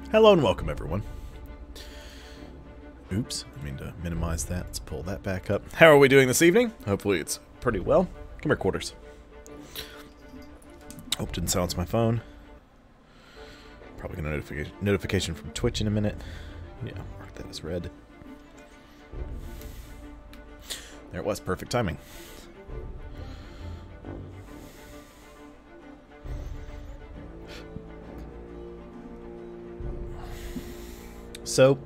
Hello and welcome, everyone. Oops, I mean to minimize that. Let's pull that back up. How are we doing this evening? Hopefully it's pretty well. Come here, Quarters. Hope didn't silence my phone. Probably get a notification from Twitch in a minute. Yeah, mark that as red. There it was, perfect timing. So,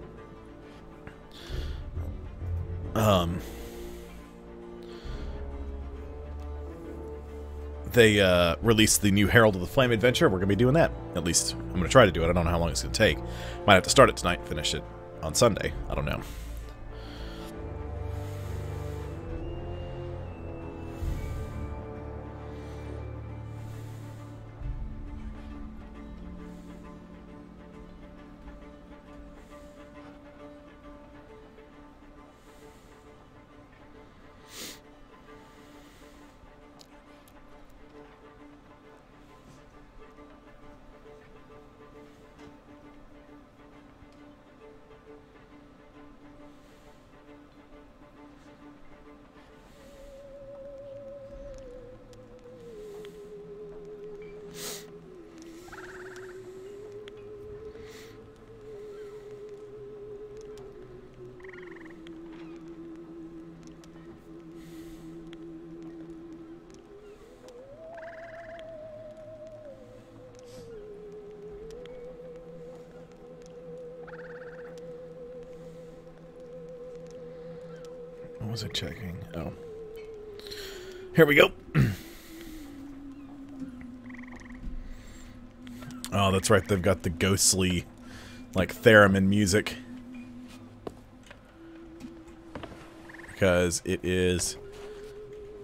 they released the new Herald of the Flame Adventure. We're going to be doing that. At least, I'm going to try to do it. I don't know how long it's going to take. Might have to start it tonight, finish it on Sunday. I don't know. What was I checking? Oh. Here we go. Oh, that's right. They've got the ghostly, like, theremin music. Because it is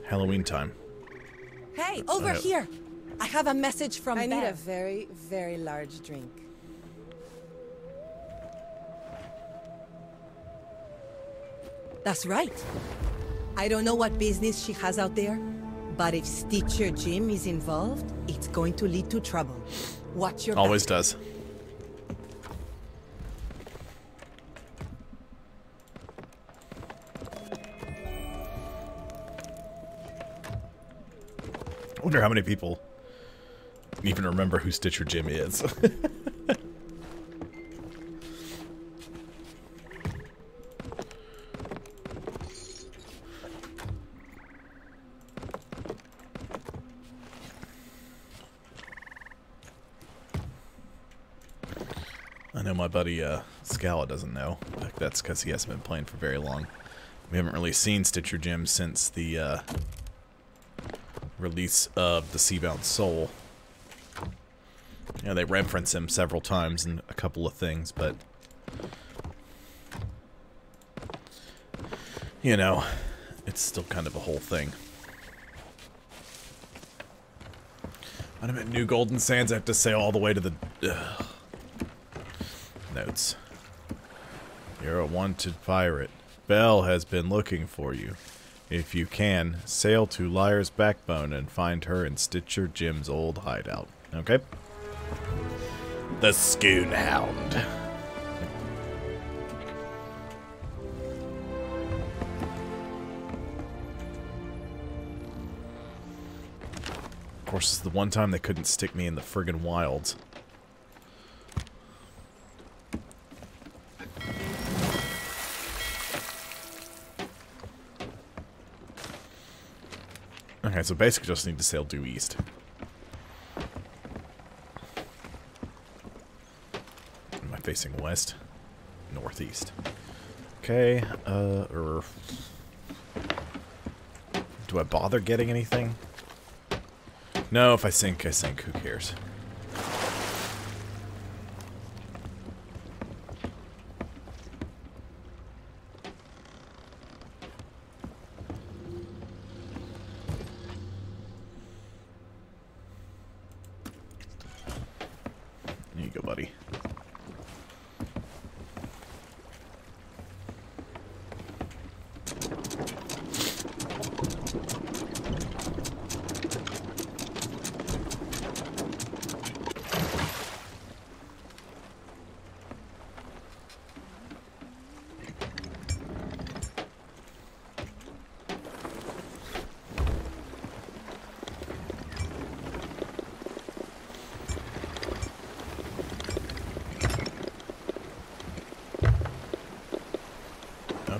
Halloween time. Hey, over here! I have a message from I Bear. need a very, very large drink. That's right. I don't know what business she has out there, but if Stitcher Jim is involved, it's going to lead to trouble. Watch your Always back. does. I wonder how many people even remember who Stitcher Jim is. I know my buddy Scala doesn't know. That's because he hasn't been playing for very long. We haven't really seen Stitcher Jim since the release of the Seabound Soul. Yeah, they reference him several times in a couple of things, but you know, it's still kind of a whole thing. When I'm at New Golden Sands, I have to sail all the way to the notes. You're a wanted pirate. Belle has been looking for you. If you can, sail to Liar's Backbone and find her in Stitcher Jim's old hideout. Okay? The Scoon Hound. Of course, it's the one time they couldn't stick me in the friggin' wilds. Okay, so basically just need to sail due east. Am I facing west? Northeast. Okay, do I bother getting anything? No, if I sink, I sink. Who cares? There you go, buddy.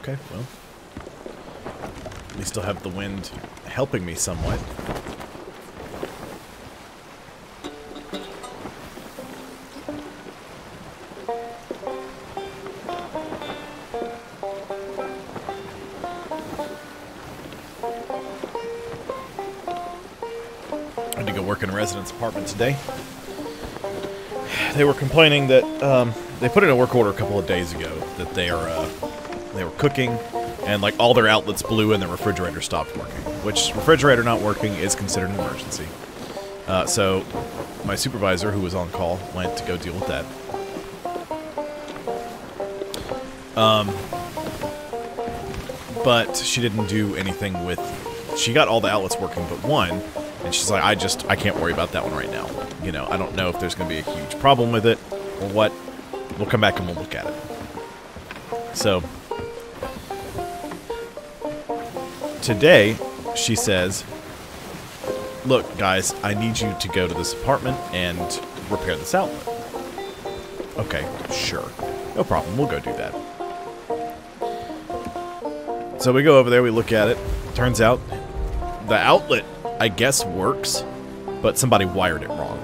Okay, well. At least I'll have the wind helping me somewhat. I had to go work in a resident's apartment today. They were complaining that they put in a work order a couple of days ago that they were cooking and like all their outlets blew and the refrigerator stopped working. Which refrigerator not working is considered an emergency. So my supervisor, who was on call, went to go deal with that. But she didn't do anything with. She got all the outlets working but one. And she's like, I can't worry about that one right now. You know, I don't know if there's going to be a huge problem with it or what. We'll come back and we'll look at it. So, today, she says, look, guys, I need you to go to this apartment and repair this outlet. Okay, sure. No problem. We'll go do that. So we go over there, we look at it. Turns out the outlet, I guess, works, but somebody wired it wrong.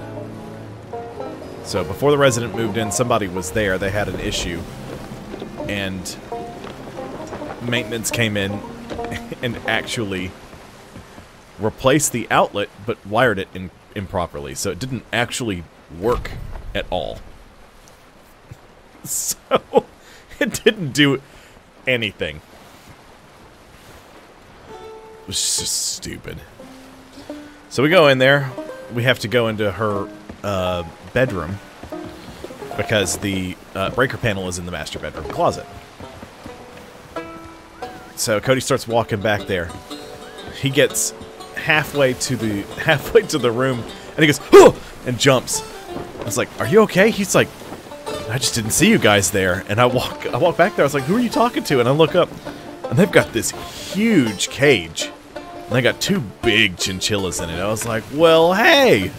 So before the resident moved in, somebody was there. They had an issue, and maintenance came in and actually replaced the outlet, but wired it improperly. So it didn't actually work at all. So it didn't do anything. It was just stupid. So we go in there. We have to go into her bedroom because the breaker panel is in the master bedroom closet. So Cody starts walking back there. He gets halfway to the room and he goes, "Oh!" and jumps. I was like, "Are you okay?" He's like, "I just didn't see you guys there." And I walk back there. I was like, "Who are you talking to?" And I look up, and they've got this huge cage. And they got two big chinchillas in it. I was like, "Well, hey."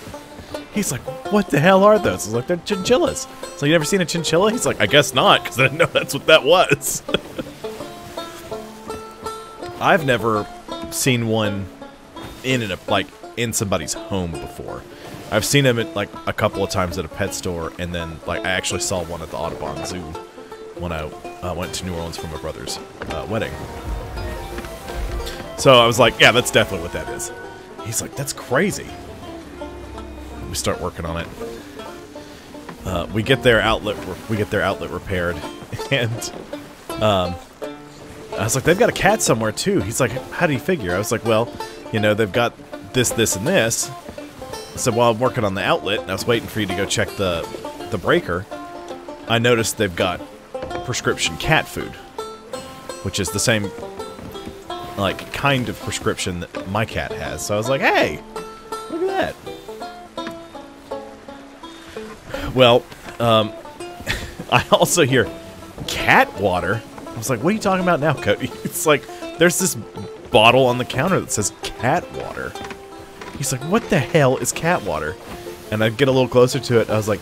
He's like, "What the hell are those?" I was like, "They're chinchillas." So you never seen a chinchilla? He's like, "I guess not, because I didn't know that's what that was." I've never seen one in somebody's home before. I've seen them at like a couple of times at a pet store, and then like I actually saw one at the Audubon Zoo when I went to New Orleans for my brother's wedding. So I was like, "Yeah, that's definitely what that is." He's like, "That's crazy." We start working on it. We get their outlet repaired, and I was like, "They've got a cat somewhere too." He's like, "How do you figure?" I was like, "Well, you know, they've got this, this, and this." So while I'm working on the outlet, and I was waiting for you to go check the breaker, I noticed they've got prescription cat food, which is the same like kind of prescription that my cat has. So I was like, "Hey, look at that." Well, I also hear cat water. I was like, "What are you talking about now, Cody?" It's like, there's this bottle on the counter that says cat water. He's like, "What the hell is cat water?" And I get a little closer to it. I was like,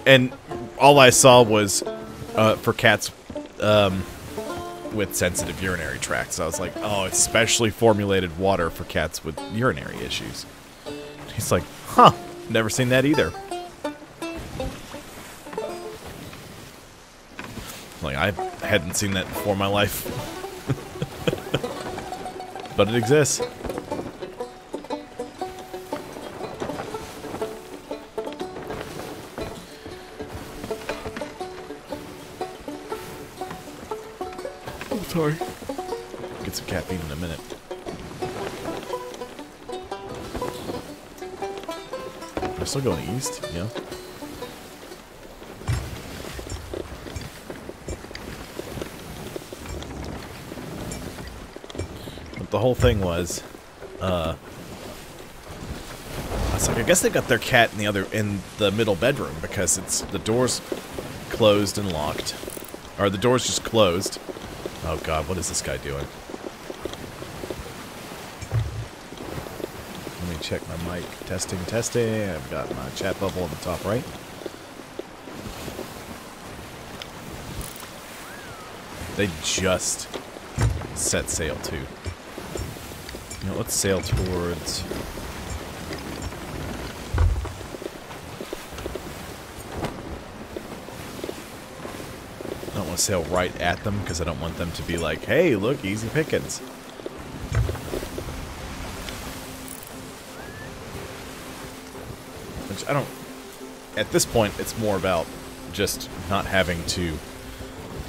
and all I saw was for cats with sensitive urinary tracts. So I was like, "Oh, it's specially formulated water for cats with urinary issues." He's like, "Huh, never seen that either." Like, I hadn't seen that before in my life. But it exists. I'm sorry. Get some cat feed in a minute. Am I still going east? Yeah. The whole thing was, I was like, I guess they got their cat in the middle bedroom because the door's closed and locked, or the door's just closed. Oh God, what is this guy doing? Let me check my mic. Testing. I've got my chat bubble on the top right. They just set sail to. You know, let's sail towards... I don't want to sail right at them because I don't want them to be like, hey, look, easy pickings. Which I don't... At this point, it's more about just not having to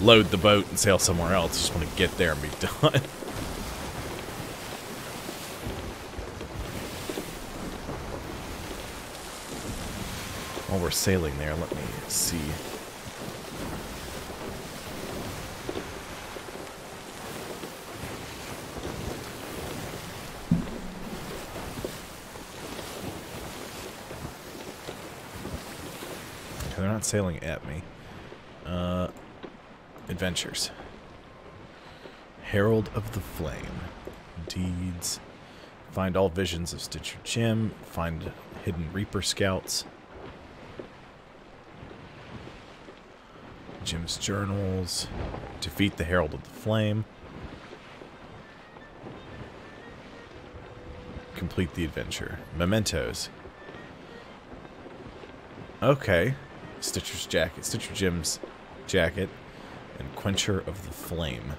load the boat and sail somewhere else. Just want to get there and be done. While we're sailing there, let me see. They're not sailing at me. Adventures. Herald of the Flame. Deeds. Find all visions of Stitcher Jim. Find hidden Reaper scouts. Jim's journals. Defeat the Herald of the Flame. Complete the adventure. Mementos. Okay. Stitcher's jacket. Stitcher Jim's jacket. And Quencher of the Flame.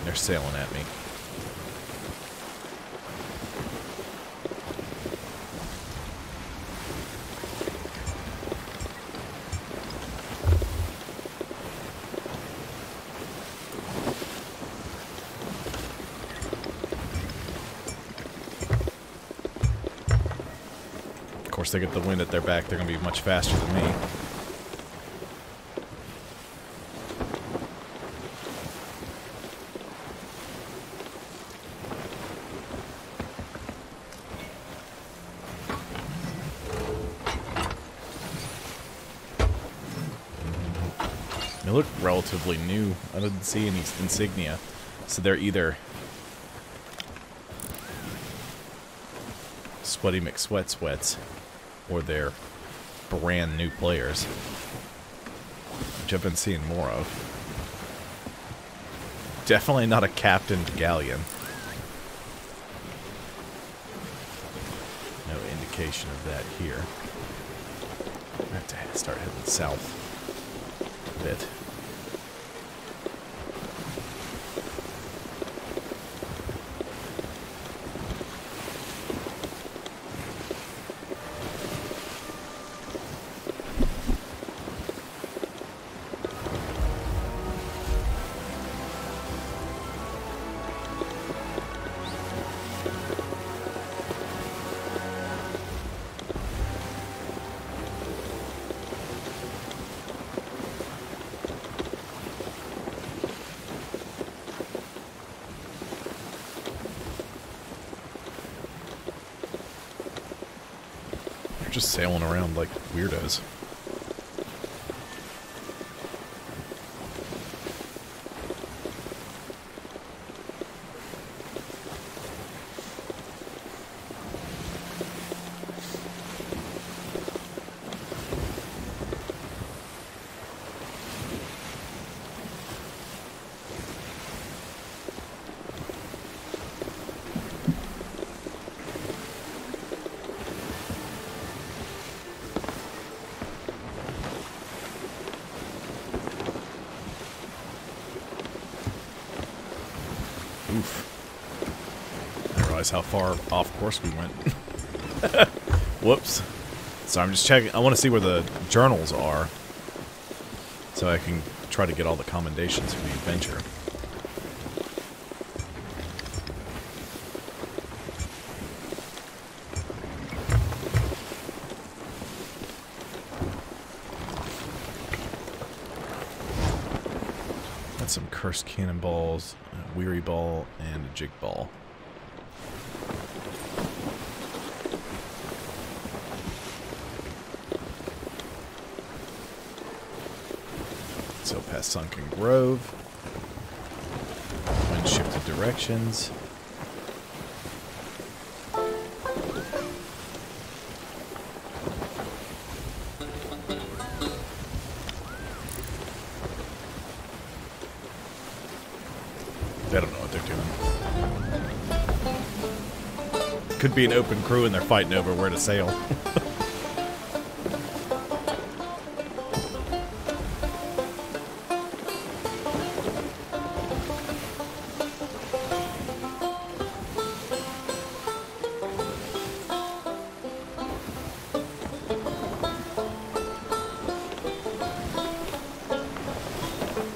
They're sailing at me. Of course, they get the wind at their back. They're going to be much faster than me. They look relatively new. I didn't see any insignia. So they're either Sweaty McSweatsweats or they're brand new players, which I've been seeing more of. Definitely not a captained galleon. No indication of that here. I have to start heading south a bit. Just sailing around like weirdos. Oof. I didn't realize how far off course we went. Whoops. So I'm just checking. I want to see where the journals are, so I can try to get all the commendations for the adventure. Got some cursed cannonballs, a weary ball, and a jig ball. So past Sunken Grove. Wind shifted directions. could be an open crew and they're fighting over where to sail.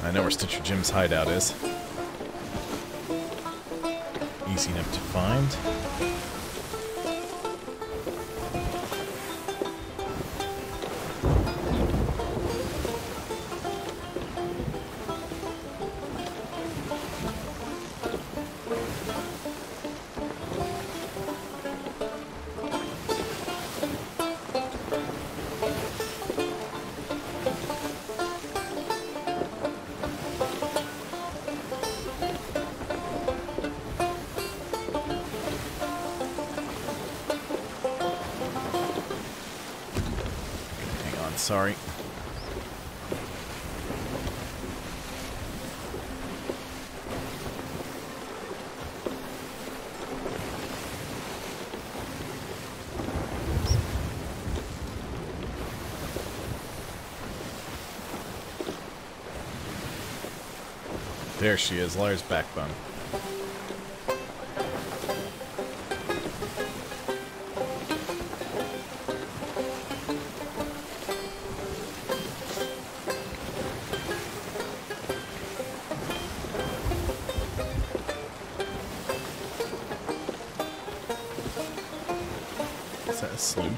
I know where Stitcher Jim's hideout is. Easy enough to find. Sorry. There she is, Liar's Backbone. Is that a sloop?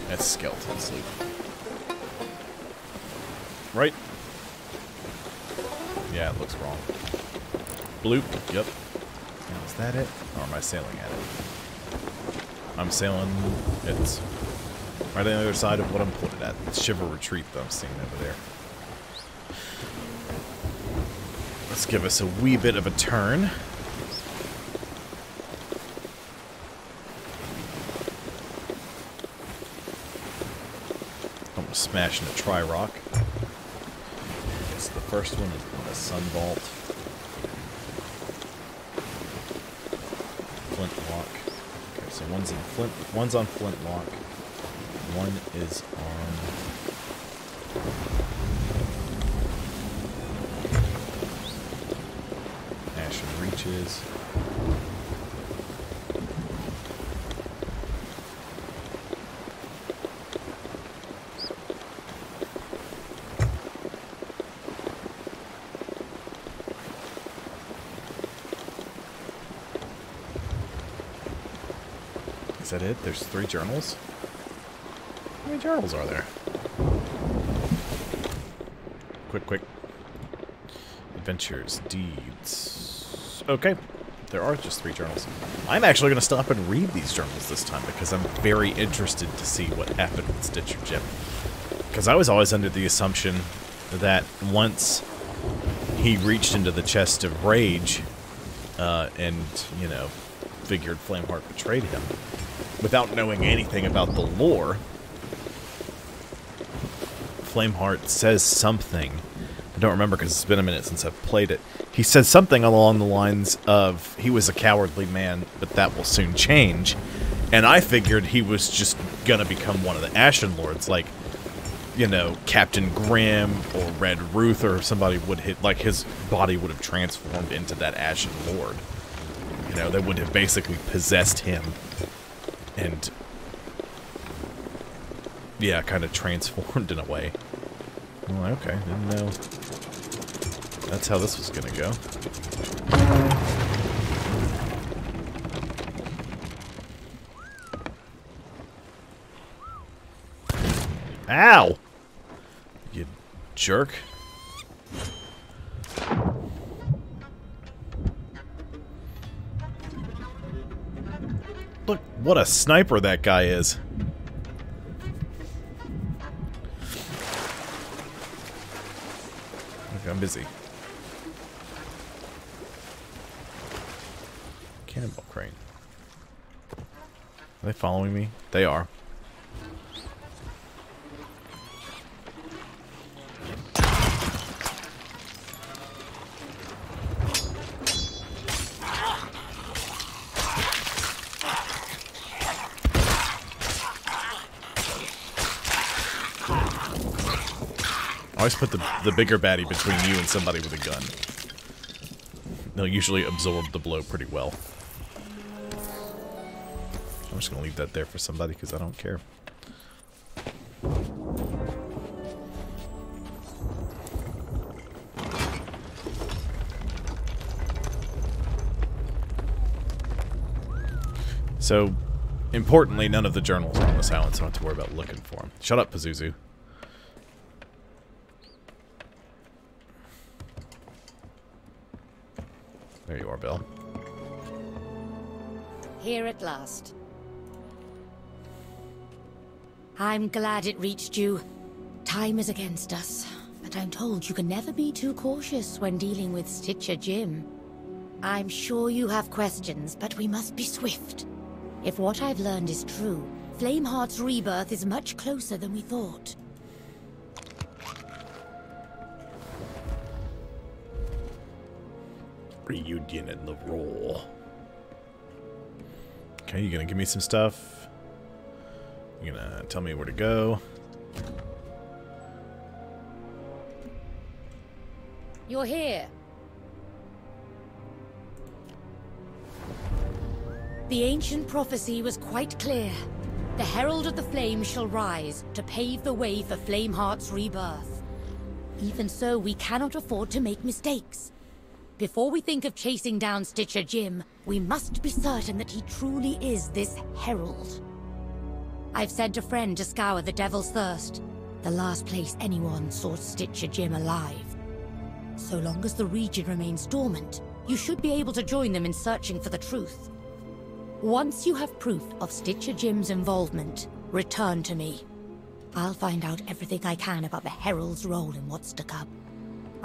That's skeleton sloop. Right? Yeah, it looks wrong. Bloop. Yep. Now, is that it? Or am I sailing at it? I'm sailing. It's right on the other side of what I'm pointed at. The Shiver Retreat that I'm seeing over there. Let's give us a wee bit of a turn. Almost smashing a tri-rock. It's the first one is a sun vault. Flintlock. Okay, so one's on flintlock. One is on Ashen Reaches. Is that it? There's 3 journals? How many journals are there? Quick. Adventures, deeds. Okay. There are just 3 journals. I'm actually going to stop and read these journals this time because I'm very interested to see what happened with Stitcher Jim. Because I was always under the assumption that once he reached into the chest of rage and, you know, figured Flameheart betrayed him, without knowing anything about the lore, Flameheart says something. I don't remember because it's been a minute since I've played it. He says something along the lines of, he was a cowardly man, but that will soon change. And I figured he was just gonna become one of the Ashen Lords, like, you know, Captain Grimm or Red Ruth or somebody would hit, like his body would have transformed into that Ashen Lord. You know, they would have basically possessed him and, yeah, kind of transformed in a way. Oh, okay, didn't know that's how this was gonna go. Ow! You jerk. Look, what a sniper that guy is. Okay, I'm busy. Cannonball crane. Are they following me? They are. Always put the bigger baddie between you and somebody with a gun. They'll usually absorb the blow pretty well. I'm just gonna leave that there for somebody because I don't care. So, importantly, none of the journals are on this island, so I don't have to worry about looking for them. Shut up, Pazuzu. There you are, Bill. Here at last. I'm glad it reached you. Time is against us, but I'm told you can never be too cautious when dealing with Stitcher Jim. I'm sure you have questions, but we must be swift. If what I've learned is true, Flameheart's rebirth is much closer than we thought. Reunion in the Raw. Okay, you gonna give me some stuff? You gonna tell me where to go? You're here. The ancient prophecy was quite clear. The Herald of the Flame shall rise to pave the way for Flameheart's rebirth. Even so, we cannot afford to make mistakes. Before we think of chasing down Stitcher Jim, we must be certain that he truly is this Herald. I've sent a friend to scour the Devil's Thirst, the last place anyone saw Stitcher Jim alive. So long as the region remains dormant, you should be able to join them in searching for the truth. Once you have proof of Stitcher Jim's involvement, return to me. I'll find out everything I can about the Herald's role in what's to come.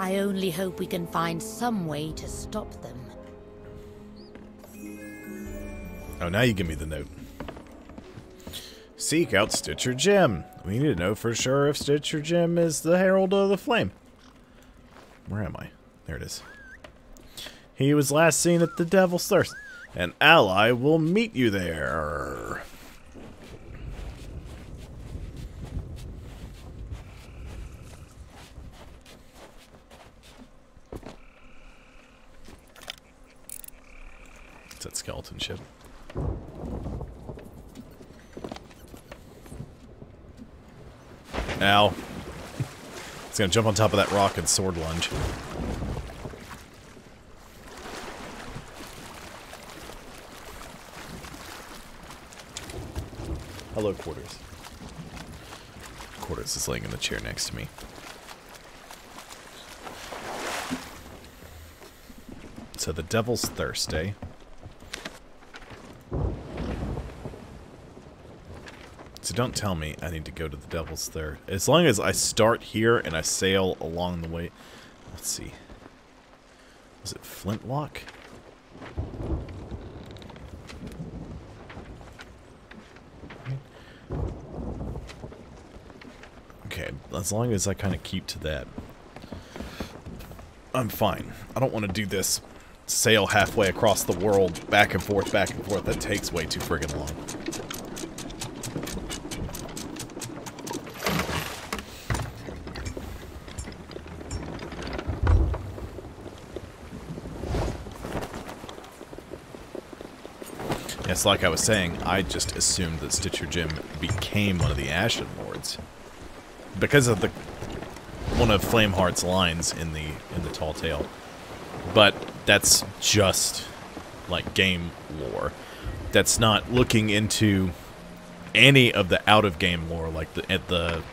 I only hope we can find some way to stop them. Oh, now you give me the note. Seek out Stitcher Jim. We need to know for sure if Stitcher Jim is the Herald of the Flame. Where am I? There it is. He was last seen at the Devil's Thirst. An ally will meet you there. It's that skeleton ship. Ow. It's gonna jump on top of that rock and sword lunge. Hello, Quarters. Quarters is laying in the chair next to me. So the Devil's Thirst, eh? So don't tell me I need to go to the Devil's Thirst. As long as I start here and I sail along the way. Let's see. Was it Flintlock? Okay, as long as I kind of keep to that, I'm fine. I don't want to do this sail halfway across the world, back and forth, back and forth. That takes way too friggin' long. It's like I was saying, I just assumed that Stitcher Jim became one of the Ashen Lords because of the one of Flameheart's lines in the Tall Tale. But that's just like game lore. That's not looking into any of the out of game lore. Like the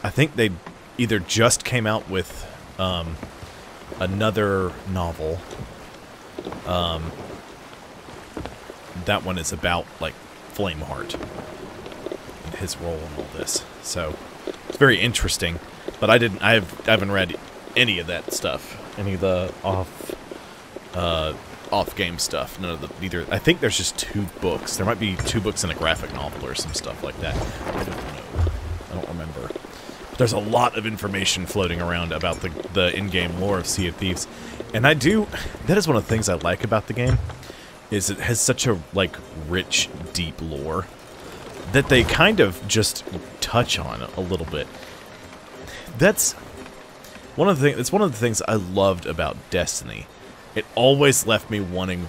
I think they either just came out with another novel. That one is about like Flameheart and his role in all this. So it's very interesting. But I haven't read any of that stuff. Any of the off game stuff. None of the either. I think there's just 2 books. There might be 2 books and a graphic novel or some stuff like that. I don't know. I don't remember. But there's a lot of information floating around about the in-game lore of Sea of Thieves. And that is one of the things I like about the game. Is it has such a like rich, deep lore that they kind of just touch on a little bit. That's one of the things. It's one of the things I loved about Destiny. It always left me wanting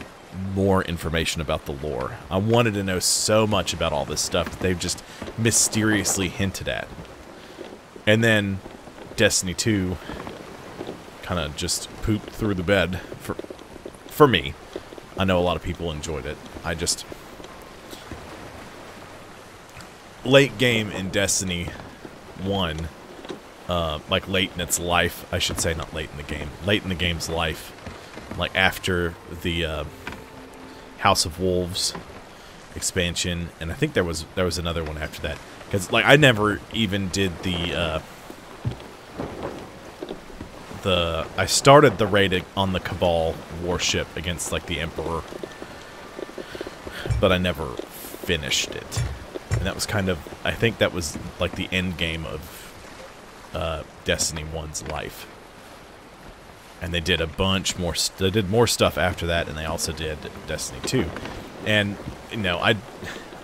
more information about the lore. I wanted to know so much about all this stuff that they've just mysteriously hinted at. And then Destiny 2 kind of just pooped through the bed for me. I know a lot of people enjoyed it. I just... Late game in Destiny 1, like late in its life, I should say, not late in the game. Late in the game's life, like after the House of Wolves expansion, and I think there was another one after that. Because like I never even did I started the raid on the Cabal warship against like the Emperor, but I never finished it. And that was kind of, I think that was like the end game of Destiny 1's life. And they did a bunch more, they did more stuff after that, and they also did Destiny 2. And, you know, I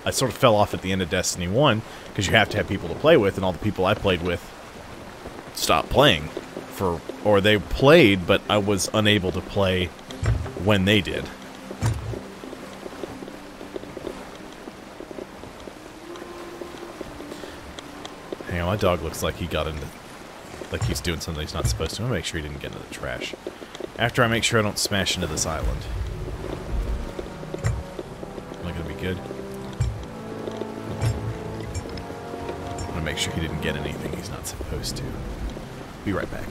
sort of fell off at the end of Destiny 1, because you have to have people to play with, and all the people I played with stopped playing. Or they played, but I was unable to play when they did. Hang on, my dog looks like he got into... like he's doing something he's not supposed to. I'm gonna make sure he didn't get into the trash. After I make sure I don't smash into this island. Am I gonna be good? I'm gonna make sure he didn't get anything he's not supposed to. Be right back.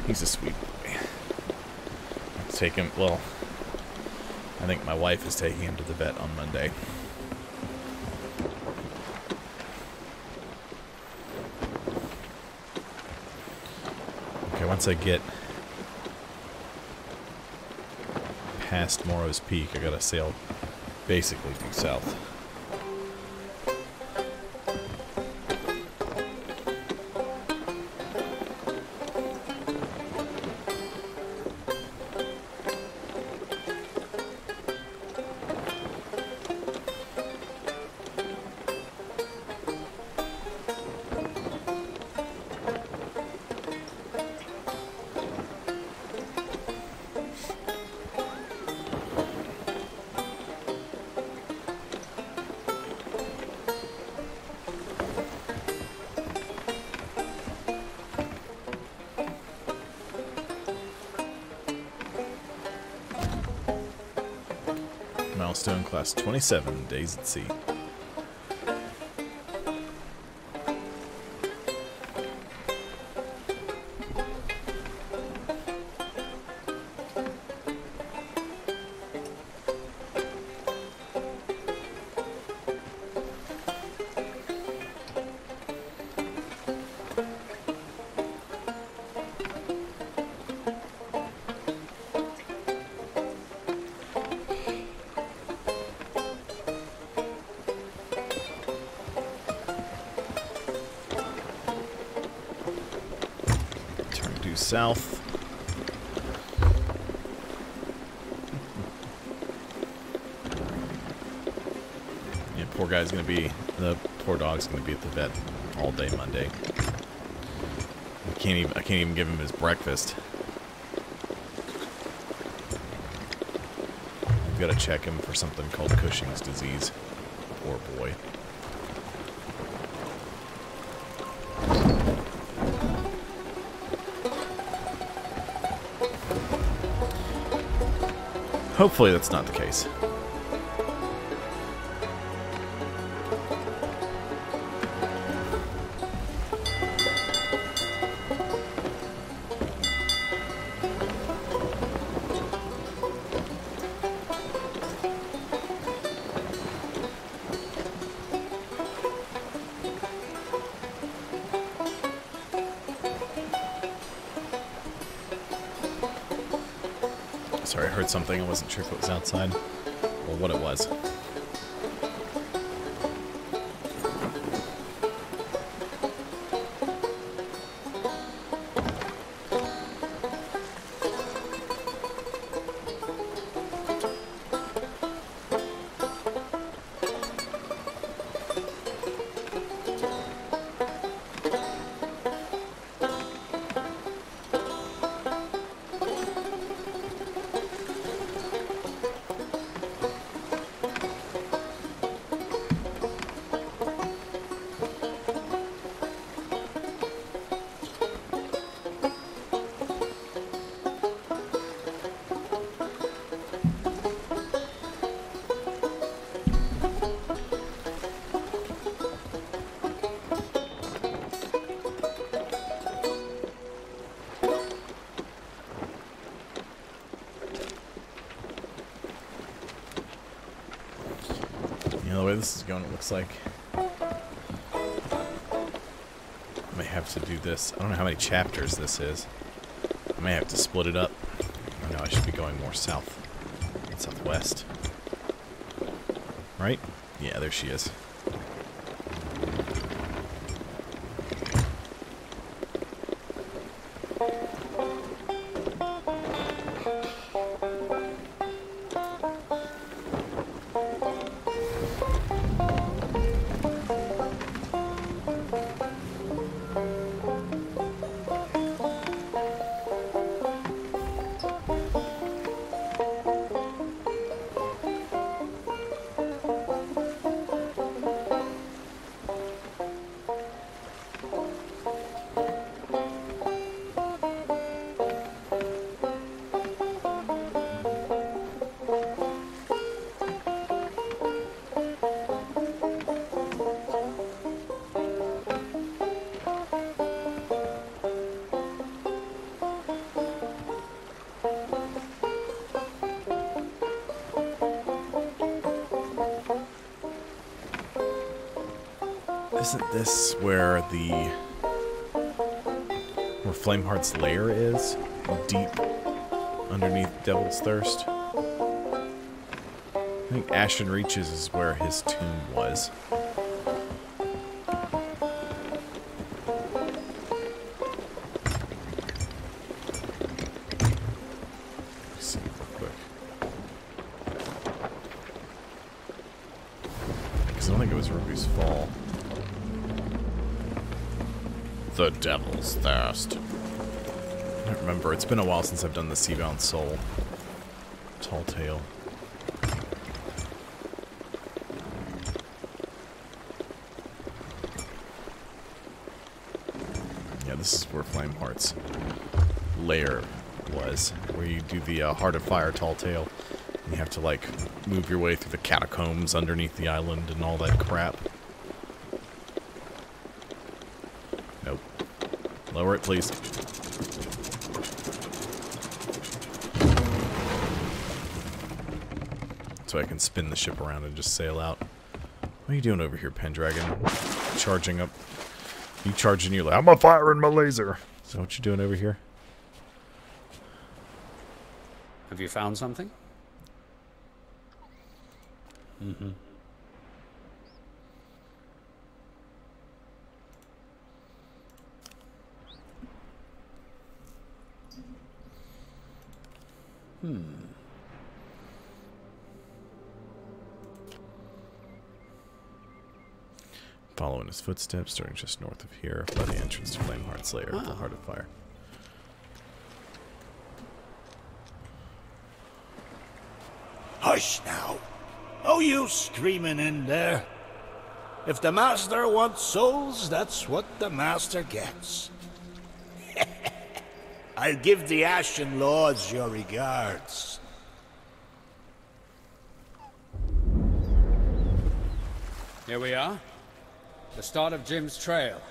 He's a sweet boy. Take him, well, I think my wife is taking him to the vet on Monday. Okay, once I get past Morrow's Peak, I gotta sail basically due south. Milestone class 27, days at sea. South. Yeah, poor guy's gonna be, the poor dog's gonna be at the vet all day Monday. I can't even give him his breakfast. I've got to check him for something called Cushing's disease. Poor boy. Hopefully that's not the case. Sorry, I heard something. I wasn't sure if it was outside or what it was. The way this is going, it looks like I may have to do this. I don't know how many chapters this is. I may have to split it up. I know I should be going more south and southwest. Right? Yeah, there she is. Isn't this where Flameheart's lair is? Deep underneath Devil's Thirst? I think Ashen Reaches is where his tomb was. Let's see real quick. Because I don't think it was Ruby's Fall. The Devil's Thirst. I don't remember. It's been a while since I've done the Seabound Soul. Tall Tale. Yeah, this is where Flameheart's lair was. Where you do the Heart of Fire Tall Tale. And you have to, like, move your way through the catacombs underneath the island and all that crap. Nope. Lower it, please. So I can spin the ship around and just sail out. What are you doing over here, Pendragon? Charging up. You charging your I'm a firing my laser. Is that what you're doing over here? Have you found something? Mm-hmm. Following his footsteps, starting just north of here, by the entrance to Flameheart's lair, the Heart of Fire. Hush now. No use screaming in there. If the Master wants souls, that's what the Master gets. I'll give the Ashen Lords your regards. Here we are. The start of Jim's trail.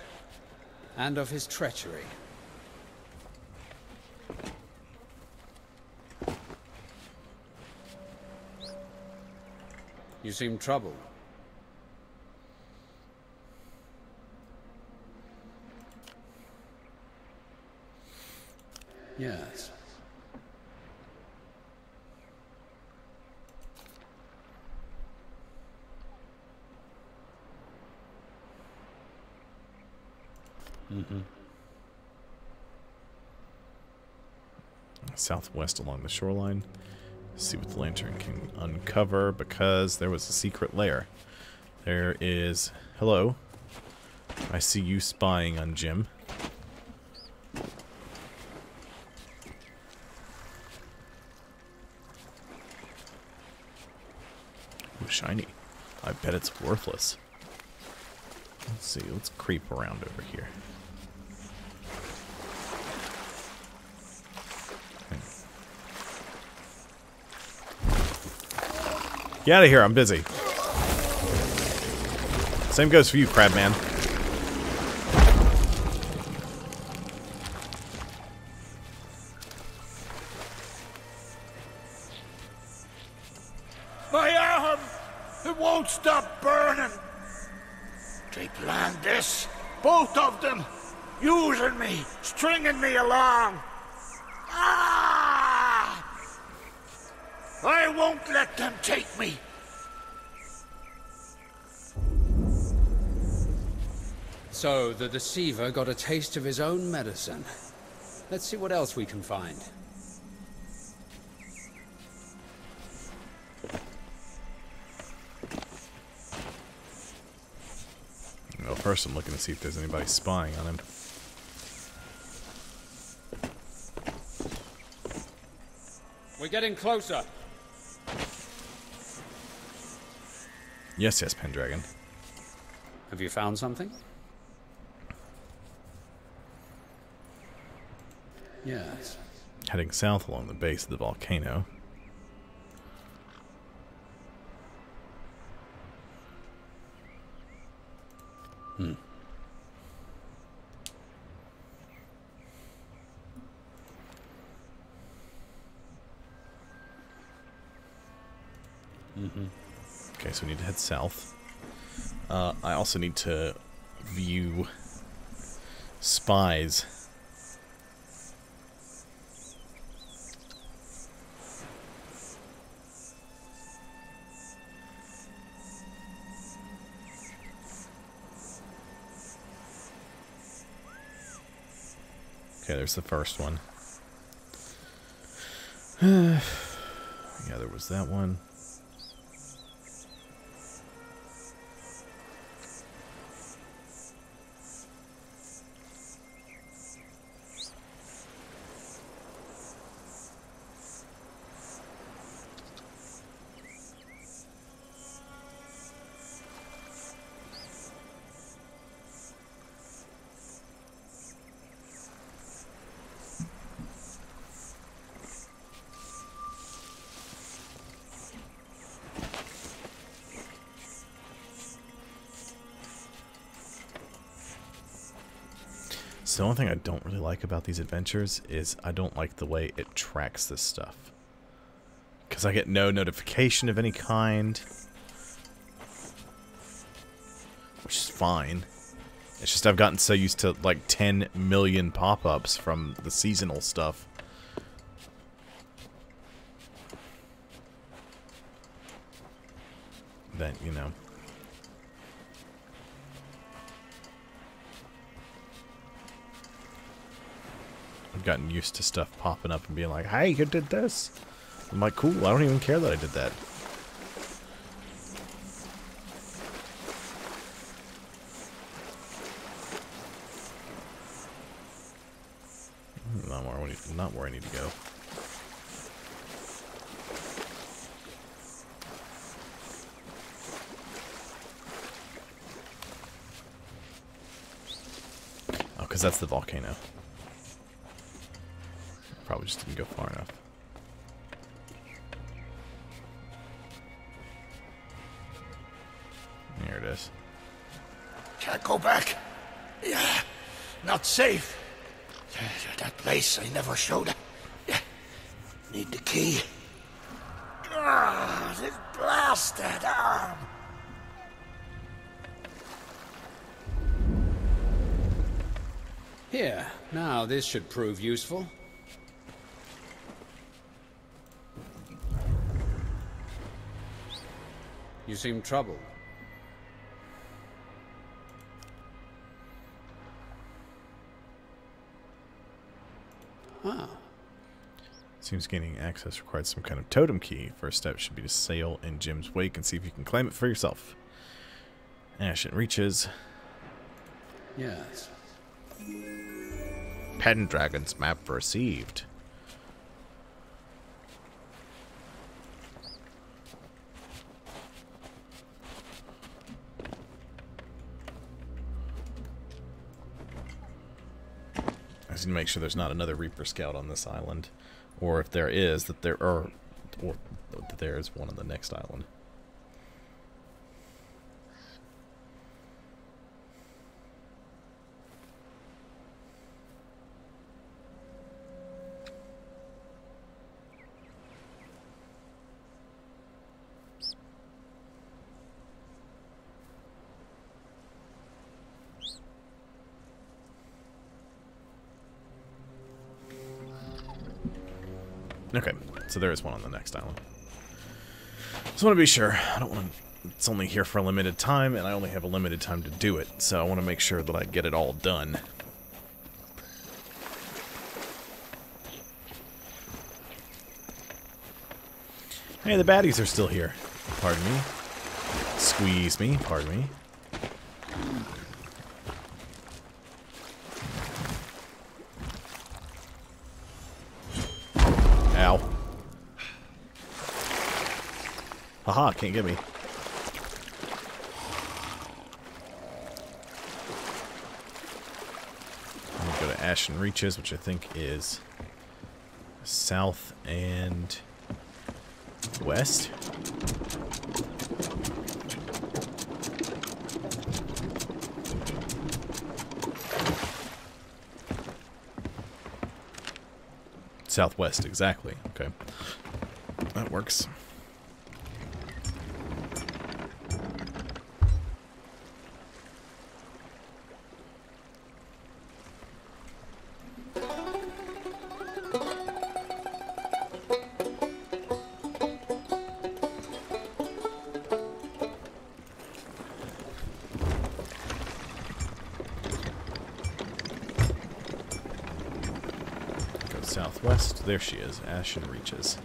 And of his treachery. You seem troubled. Yes. Southwest along the shoreline. See what the lantern can uncover, because there was a secret lair. There is... Hello. I see you spying on Jim. Ooh, shiny. I bet it's worthless. Let's see. Let's creep around over here. Get out of here, I'm busy. Same goes for you, Crabman. My arm! It won't stop burning! They planned this. Both of them. Using me. Stringing me along. Ah! I won't let them take me. So, the deceiver got a taste of his own medicine. Let's see what else we can find. Well, first I'm looking to see if there's anybody spying on him. We're getting closer. Yes, yes, Pendragon. Have you found something? Yes. Heading south along the base of the volcano. Okay, so we need to head south. I also need to view spies. Okay, there's the first one. Yeah, there was that one. So the only thing I don't really like about these adventures is I don't like the way it tracks this stuff. Because I get no notification of any kind. Which is fine. It's just I've gotten so used to like 10 million pop-ups from the seasonal stuff. That, you know. I've gotten used to stuff popping up and being like, hey, you did this. I'm like, cool, I don't even care that I did that. Not where I need to go. Oh, because that's the volcano. Probably just didn't go far enough. There it is. Can't go back. Yeah, not safe. That place I never showed. Need the key. Ah, this blasted arm. Here, now this should prove useful. You seem troubled. Seems gaining access requires some kind of totem key. First step should be to sail in Jim's wake and see if you can claim it for yourself. Ashen reaches. Yes. Pendragon's map received. I just need to make sure there's not another Reaper Scout on this island. Or if there is, that there are, or that there is one on the next island. Okay, so there is one on the next island. Just want to be sure. I don't want to... It's only here for a limited time, and I only have a limited time to do it, so I want to make sure that I get it all done. Hey, the baddies are still here. Pardon me. Squeeze me, pardon me. Ow. Haha, can't get me. I'm gonna go to Ashen Reaches, which I think is south and west. Southwest, exactly. Okay. That works. Southwest. There she is. Ashen Reaches.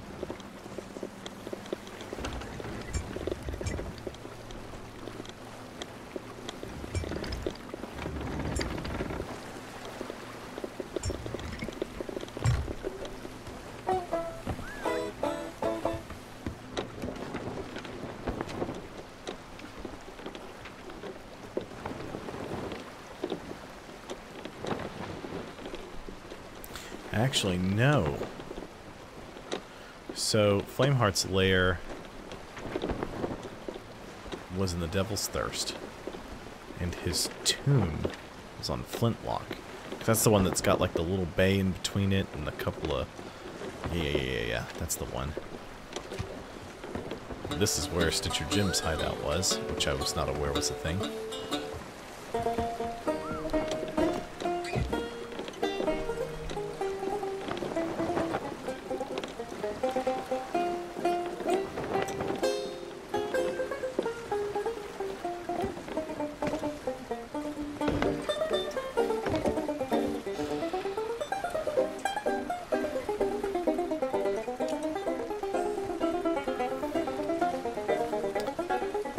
Actually, no. So, Flameheart's lair was in the Devil's Thirst. And his tomb was on Flintlock. That's the one that's got like the little bay in between it and a couple of... Yeah. That's the one. This is where Stitcher Jim's hideout was, which I was not aware was a thing.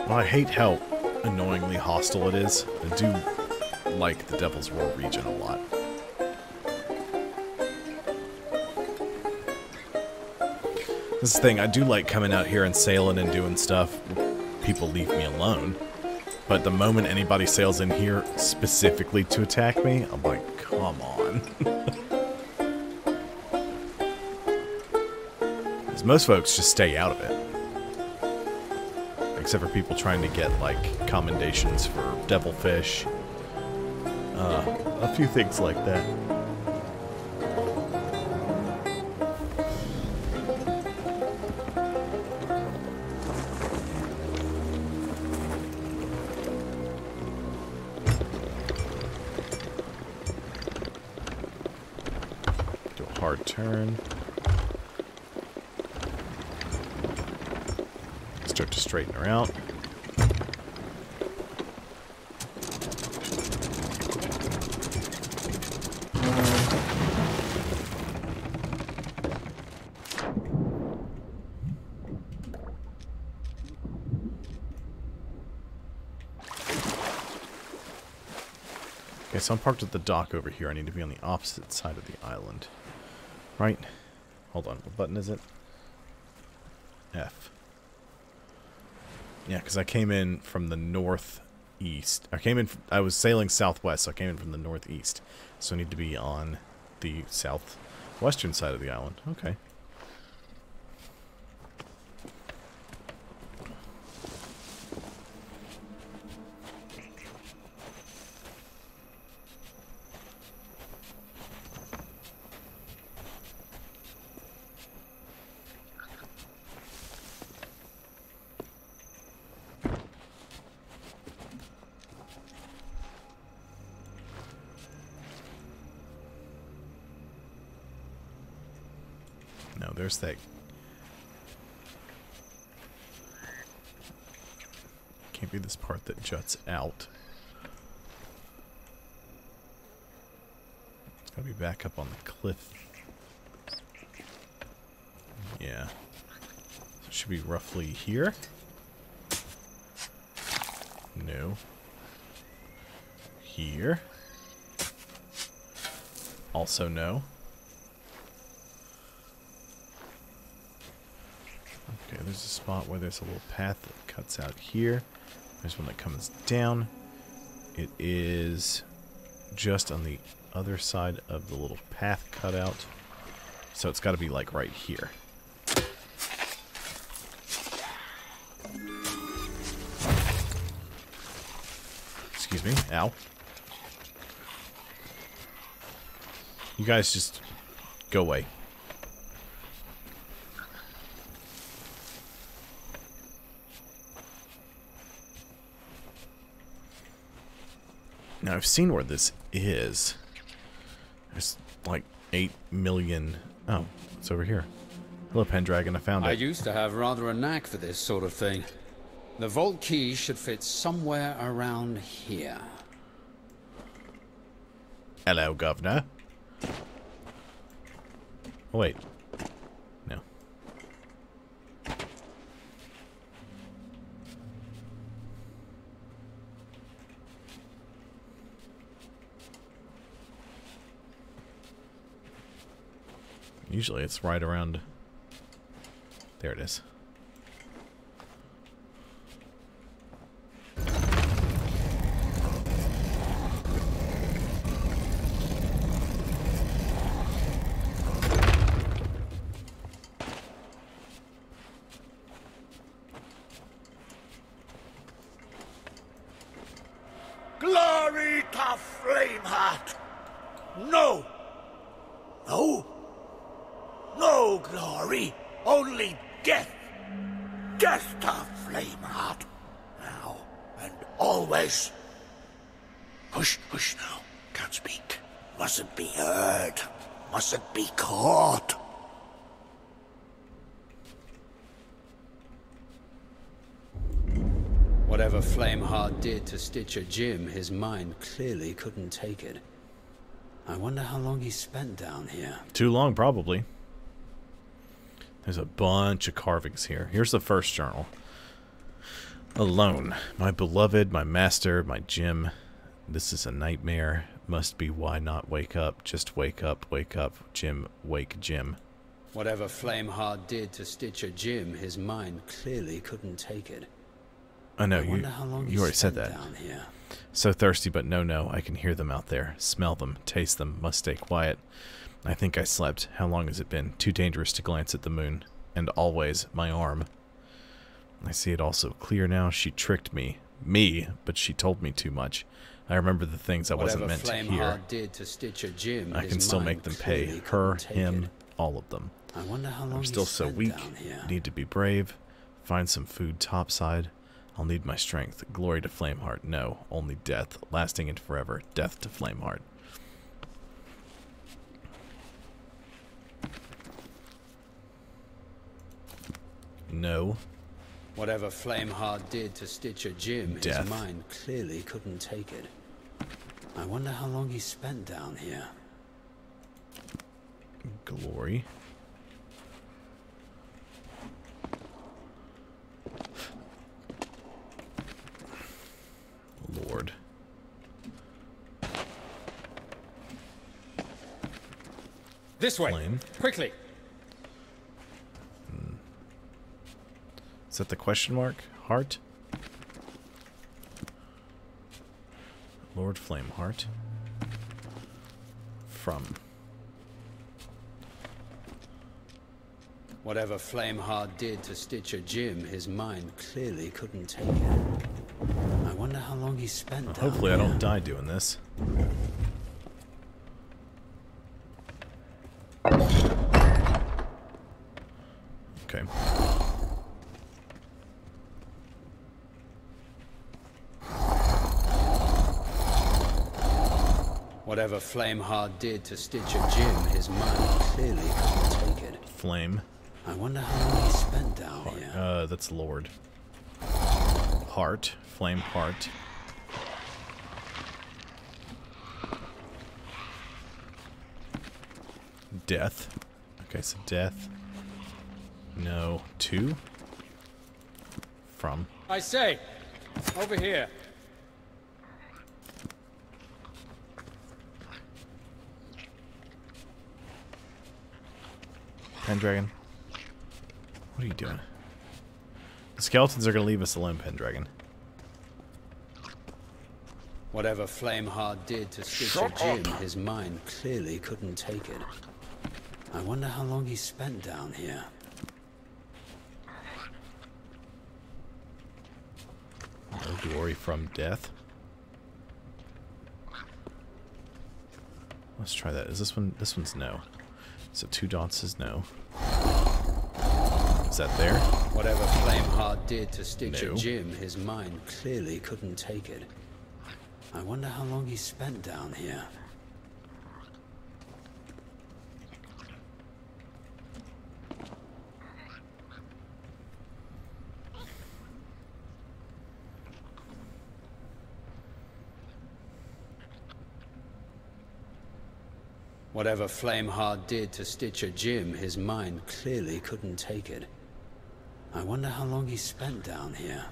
Well, I hate how annoyingly hostile it is. I do like the Devil's Roar region a lot. This is the thing, I do like coming out here and sailing and doing stuff. People leave me alone. But the moment anybody sails in here specifically to attack me, I'm like, come on. Because most folks just stay out of it. Except for people trying to get, like, commendations for devilfish. A few things like that. Do a hard turn. Start to straighten her out. Okay, so I'm parked at the dock over here. I need to be on the opposite side of the island. Right? Hold on. What button is it? F. Yeah, because I came in from the northeast. I was sailing southwest, so I came in from the northeast. So I need to be on the southwestern side of the island. Okay. No, there's that. Can't be this part that juts out. It's gotta be back up on the cliff. Yeah. So it should be roughly here. No. Here. Also no. Okay, there's a spot where there's a little path that cuts out here. There's one that comes down. It is just on the other side of the little path cutout. So it's got to be like right here. Excuse me. Ow. You guys just go away. Now, I've seen where this is. There's like 8 million... Oh, it's over here. Hello, Pendragon. I found it. I used to have rather a knack for this sort of thing. The vault key should fit somewhere around here. Hello, Governor. Oh, wait. No. Usually it's right around... There it is. Glory to Flameheart! No! No! No glory! Only death! Death to Flameheart! Now and always! Hush, hush now. Can't speak. Mustn't be heard. Mustn't be caught. Whatever Flameheart did to Stitcher Jim, his mind clearly couldn't take it. I wonder how long he spent down here. Too long, probably. There's a bunch of carvings here. Here's the first journal. Alone. My beloved, my master, my Jim. This is a nightmare. Must be why not wake up. Just wake up, Jim, wake Jim. Whatever Flameheart did to Stitcher Jim, his mind clearly couldn't take it. I know, wonder how long you already said spent that. down here. So thirsty, but no, I can hear them out there. Smell them, taste them, must stay quiet. I think I slept. How long has it been? Too dangerous to glance at the moon. And always, my arm. I see it all so clear now. She tricked me. But she told me too much. I remember the things I wasn't meant to hear. Did to Stitcher Jim, I can still make them pay. Her, him, all of them. I wonder how long I'm still so weak. Need to be brave. Find some food topside. I'll need my strength. Glory to Flameheart. No, only death. Lasting and forever. Death to Flameheart. No. Whatever Flameheart did to Stitcher Jim, Death. his mind clearly couldn't take it. I wonder how long he spent down here. Glory. Lord. This way. Flame. Quickly. Is that the question mark? Heart? Lord Flameheart. From. Whatever Flameheart did to Stitcher Jim, his mind clearly couldn't take it. I wonder how long he spent down Hopefully I here. don't die doing this. Okay. Whatever Flameheart did to Stitcher Jim, his mind clearly couldn't take it. Flame. I wonder how long he spent down here. That's Lord. Heart. Flame heart. Death. Okay, so death. No. 2. From. I say, over here. Pendragon. What are you doing? The skeletons are going to leave us alone, Pendragon. Whatever Flameheart did to Stitcher Jim, his mind clearly couldn't take it. I wonder how long he spent down here. No glory from death. Let's try that. Is this one? This one's no. So 2 dots is no. Is that there? Whatever Flameheart did to Stitcher No. Jim, his mind clearly couldn't take it. I wonder how long he spent down here. Whatever Flameheart did to Stitcher Jim, his mind clearly couldn't take it. I wonder how long he spent down here.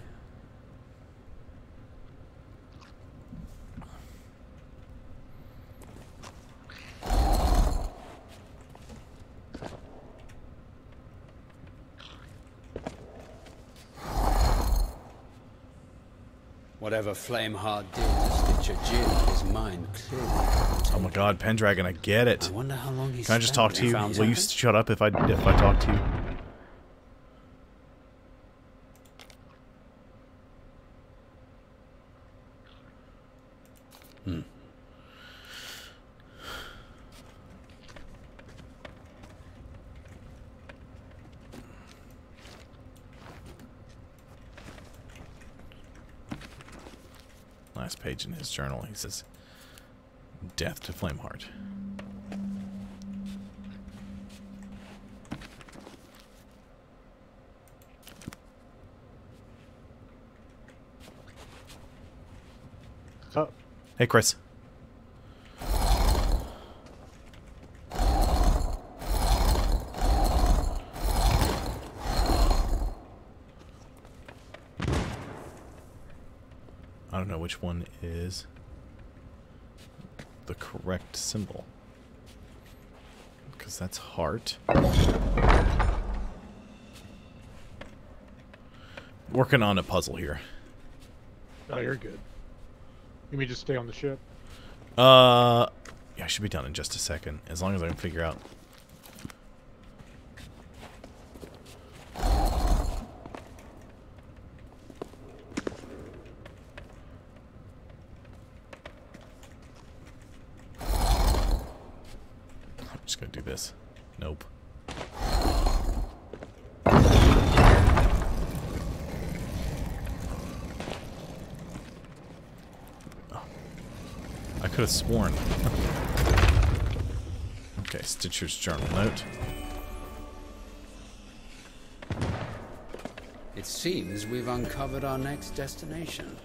Whatever Flameheart did to Stitcher Jim, his mind clearly couldn't take Oh my God, Pendragon, I get it. I wonder how long he Can I just spent talk to you? there. Will you shut up if I talk to you? Last page in his journal, he says, "Death to Flameheart." Oh, Hey, Chris. I don't know which one is the correct symbol. Because that's heart. Working on a puzzle here. oh, you're good. You mean just stay on the ship? Yeah, I should be done in just a second. As long as I can figure out. I'm just gonna do this. Nope. I could have sworn. Okay, Stitcher's journal note. It seems we've uncovered our next destination.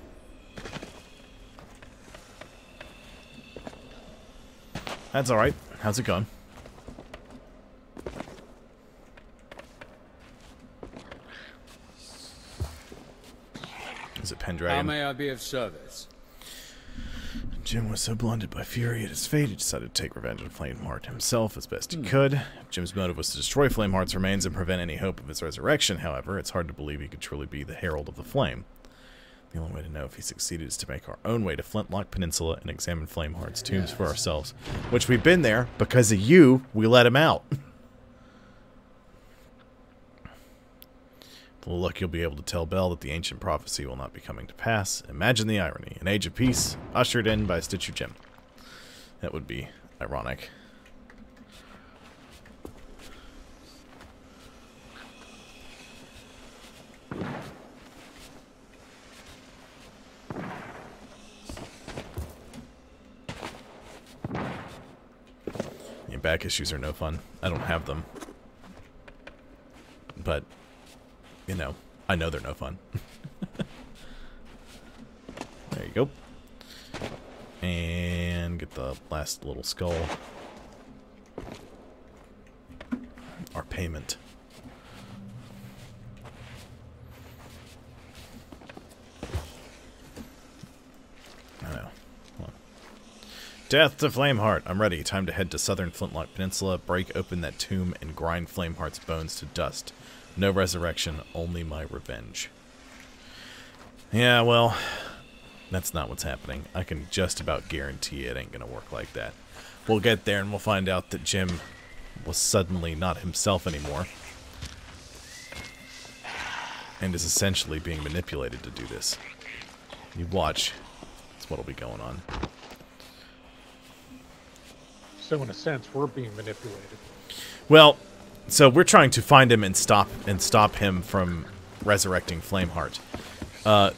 That's alright. How's it going? Is it How Pendragon? may I be of service? Jim was so blinded by fury at his fate, he decided to take revenge on Flameheart himself as best he could. Jim's motive was to destroy Flameheart's remains and prevent any hope of his resurrection. However, it's hard to believe he could truly be the Herald of the Flame. The only way to know if he succeeded is to make our own way to Flintlock Peninsula and examine Flameheart's tombs for ourselves. Which we've been there. Because of you, we let him out. With a little luck, you'll be able to tell Belle that the ancient prophecy will not be coming to pass. Imagine the irony. An age of peace, ushered in by Stitcher Jim. That would be ironic. Yeah, back issues are no fun. I don't have them. But... you know, I know they're no fun. There you go. And get the last little skull. Our payment. I know. Hold on. Death to Flameheart. I'm ready. Time to head to southern Flintlock Peninsula, break open that tomb, and grind Flameheart's bones to dust. No resurrection, only my revenge. Yeah, well, that's not what's happening. I can just about guarantee it ain't gonna work like that. We'll get there and we'll find out that Jim was suddenly not himself anymore. And is essentially being manipulated to do this. You watch. That's what'll be going on. So in a sense, we're being manipulated. Well... so we're trying to find him and stop him from resurrecting Flameheart.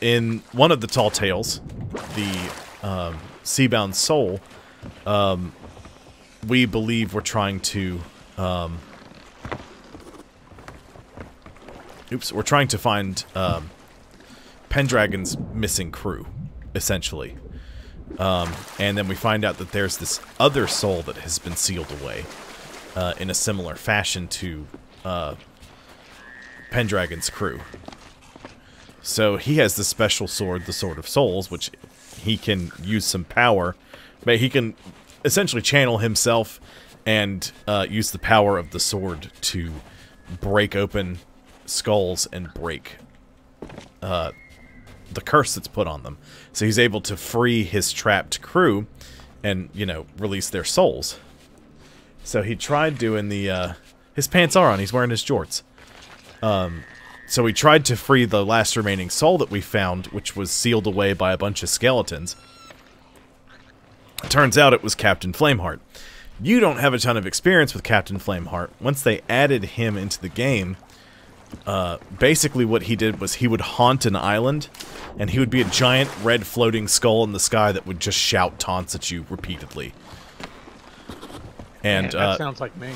In one of the tall tales, the Seabound Soul, we believe we're trying to we're trying to find Pendragon's missing crew, essentially. And then we find out that there's this other soul that has been sealed away. In a similar fashion to Pendragon's crew. So he has this special sword, the Sword of Souls, which he can use some power. But he can essentially channel himself and use the power of the sword to break open skulls and break the curse that's put on them. So he's able to free his trapped crew and, you know, release their souls. So he tried doing the, his pants are on, he's wearing his jorts. So he tried to free the last remaining soul that we found, which was sealed away by a bunch of skeletons. Turns out it was Captain Flameheart. You don't have a ton of experience with Captain Flameheart. Once they added him into the game, basically what he did was he would haunt an island, and he would be a giant red floating skull in the sky that would just shout taunts at you repeatedly. And man, that sounds like me.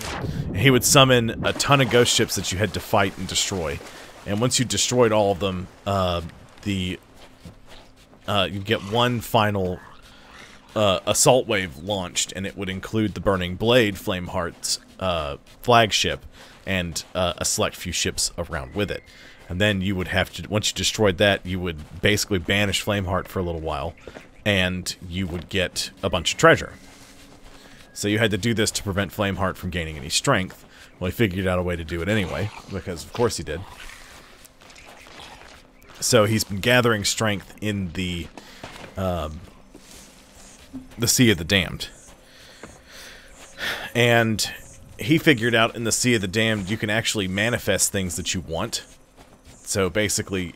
He would summon a ton of ghost ships that you had to fight and destroy. And once you destroyed all of them, you get one final assault wave launched, and it would include the Burning Blade, Flameheart's flagship, and a select few ships around with it. And then you would have to, once you destroyed that, you would basically banish Flameheart for a little while, and you would get a bunch of treasure. So you had to do this to prevent Flameheart from gaining any strength. Well, he figured out a way to do it anyway, because of course he did. So he's been gathering strength in the Sea of the Damned. And he figured out in the Sea of the Damned you can actually manifest things that you want. So basically,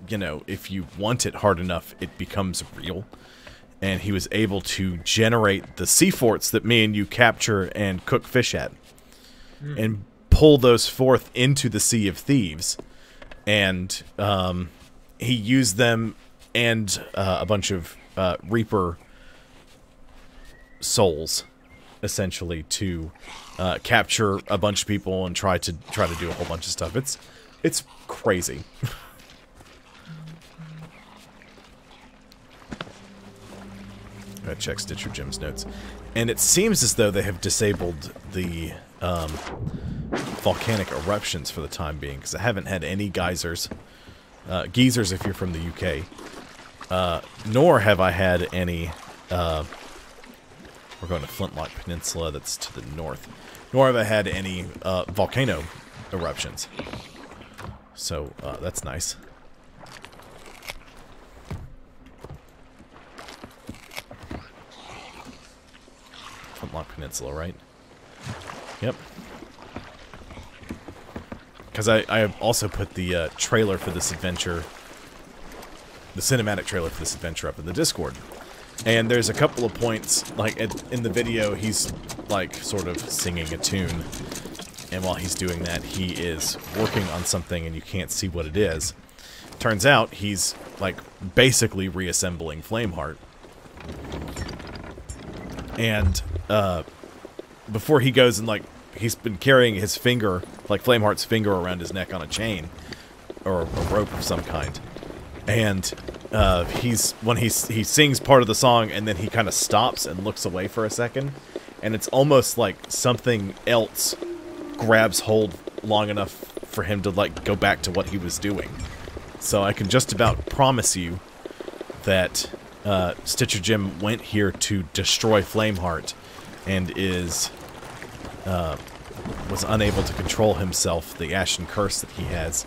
you know, if you want it hard enough, it becomes real. And he was able to generate the sea forts that me and you capture and cook fish at. And pull those forth into the Sea of Thieves. And he used them and a bunch of Reaper souls, essentially, to capture a bunch of people and try to do a whole bunch of stuff. It's crazy. Gotta check Stitcher Jim's notes. And it seems as though they have disabled the volcanic eruptions for the time being, because I haven't had any geysers. Geysers if you're from the UK. Nor have I had any we're going to Flintlock Peninsula. That's to the north. Nor have I had any volcano eruptions. So that's nice. Flintlock Peninsula, right? Yep. Because I also put the trailer for this adventure, the cinematic trailer for this adventure up in the Discord. And there's a couple of points, like in the video, he's like sort of singing a tune. And while he's doing that, he is working on something and you can't see what it is. Turns out he's like basically reassembling Flameheart. And before he goes and like, he's been carrying his finger, like Flameheart's finger around his neck on a chain. Or a rope of some kind. And when he sings part of the song and then he kind of stops and looks away for a second. And it's almost like something else grabs hold long enough for him to like go back to what he was doing. So I can just about promise you that Stitcher Jim went here to destroy Flameheart and was unable to control himself. The Ashen Curse that he has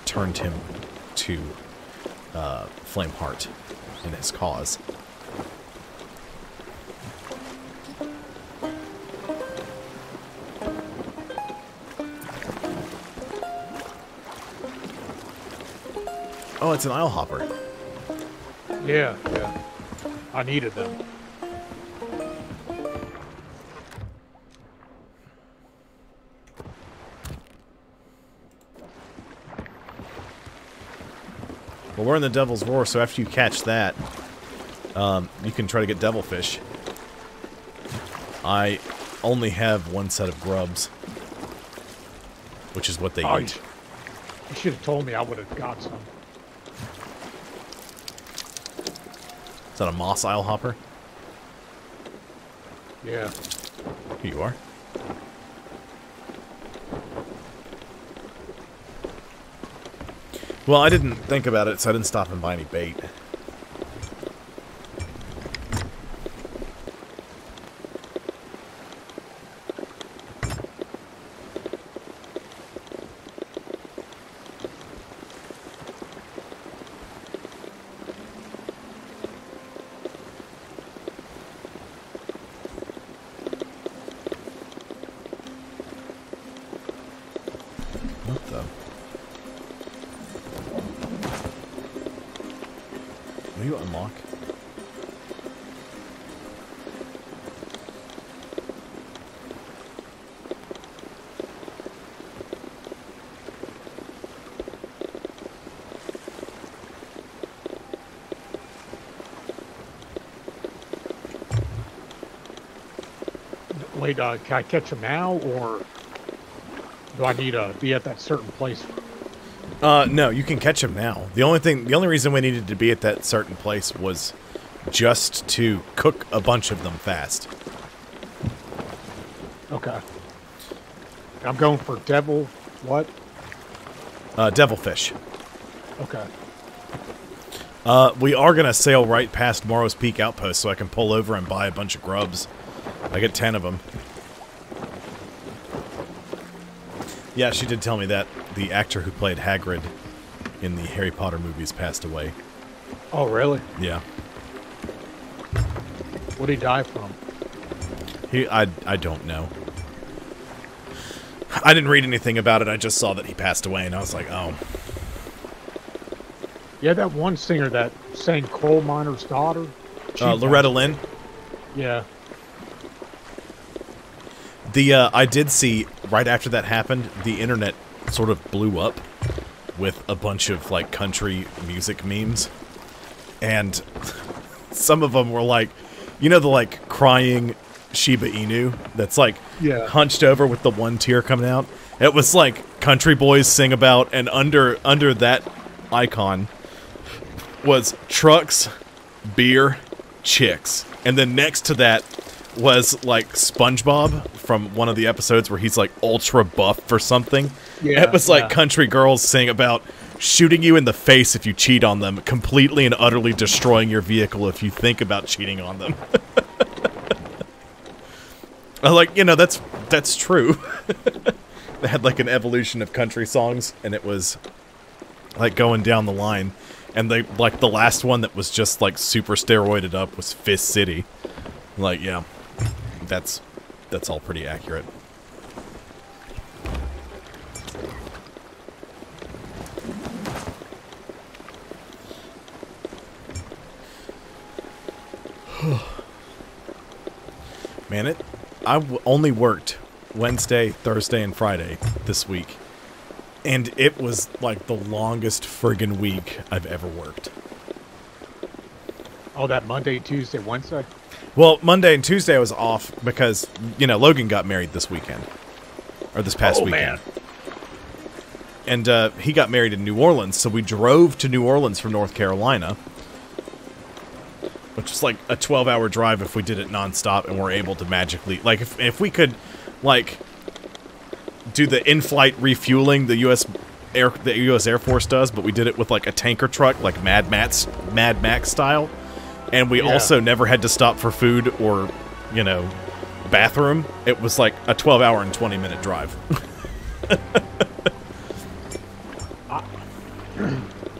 turned him to Flameheart in his cause. Oh, it's an Isle Hopper. Yeah. I needed them. Well, we're in the Devil's Roar, so after you catch that, you can try to get devilfish. I only have one set of grubs, which is what they eat. You should have told me, I would have got some. Is that a moss Isle Hopper? Yeah. Here you are. Well, I didn't think about it, so I didn't stop and buy any bait. What the? Will you unlock? Wait, can I catch them now, or do I need to be at that certain place? No, you can catch him now. The only reason we needed to be at that certain place was just to cook a bunch of them fast. Okay. I'm going for devil, what? Devilfish. Okay. We are gonna sail right past Morrow's Peak Outpost so I can pull over and buy a bunch of grubs. I get 10 of them. Yeah, she did tell me that the actor who played Hagrid in the Harry Potter movies passed away. Oh, really? Yeah. What did he die from? I don't know. I didn't read anything about it. I just saw that he passed away, and I was like, oh. Yeah, that one singer that sang Coal Miner's Daughter. Loretta Lynn? Yeah. I did see, right after that happened, the internet sort of blew up with a bunch of, like, country music memes. And some of them were like, you know the, like, crying Shiba Inu that's, like, hunched over with the one tear coming out? It was like country boys sing about, and under that icon was trucks, beer, chicks. And then next to that was like SpongeBob from one of the episodes where he's like ultra buff or something. Yeah, it was like country girls sing about shooting you in the face if you cheat on them, completely and utterly destroying your vehicle if you think about cheating on them. Like, you know, that's true. They had like an evolution of country songs, and it was like going down the line, and they like the last one that was just like super steroided up was Fist City. Like, yeah, that's all pretty accurate. Man, only worked Wednesday, Thursday, and Friday this week. And it was like the longest friggin' week I've ever worked. Oh, that Monday, Tuesday, Wednesday? Well, Monday and Tuesday I was off because, you know, Logan got married this weekend. Or this past weekend. Man. And he got married in New Orleans, so we drove to New Orleans from North Carolina. Which is like a 12-hour drive if we did it nonstop and we're able to magically... Like, if we could, like, do the in-flight refueling the U.S. Air Force does, but we did it with, like, a tanker truck, like Mad Max style. And we also never had to stop for food or, you know, bathroom. It was like a 12-hour and 20-minute drive.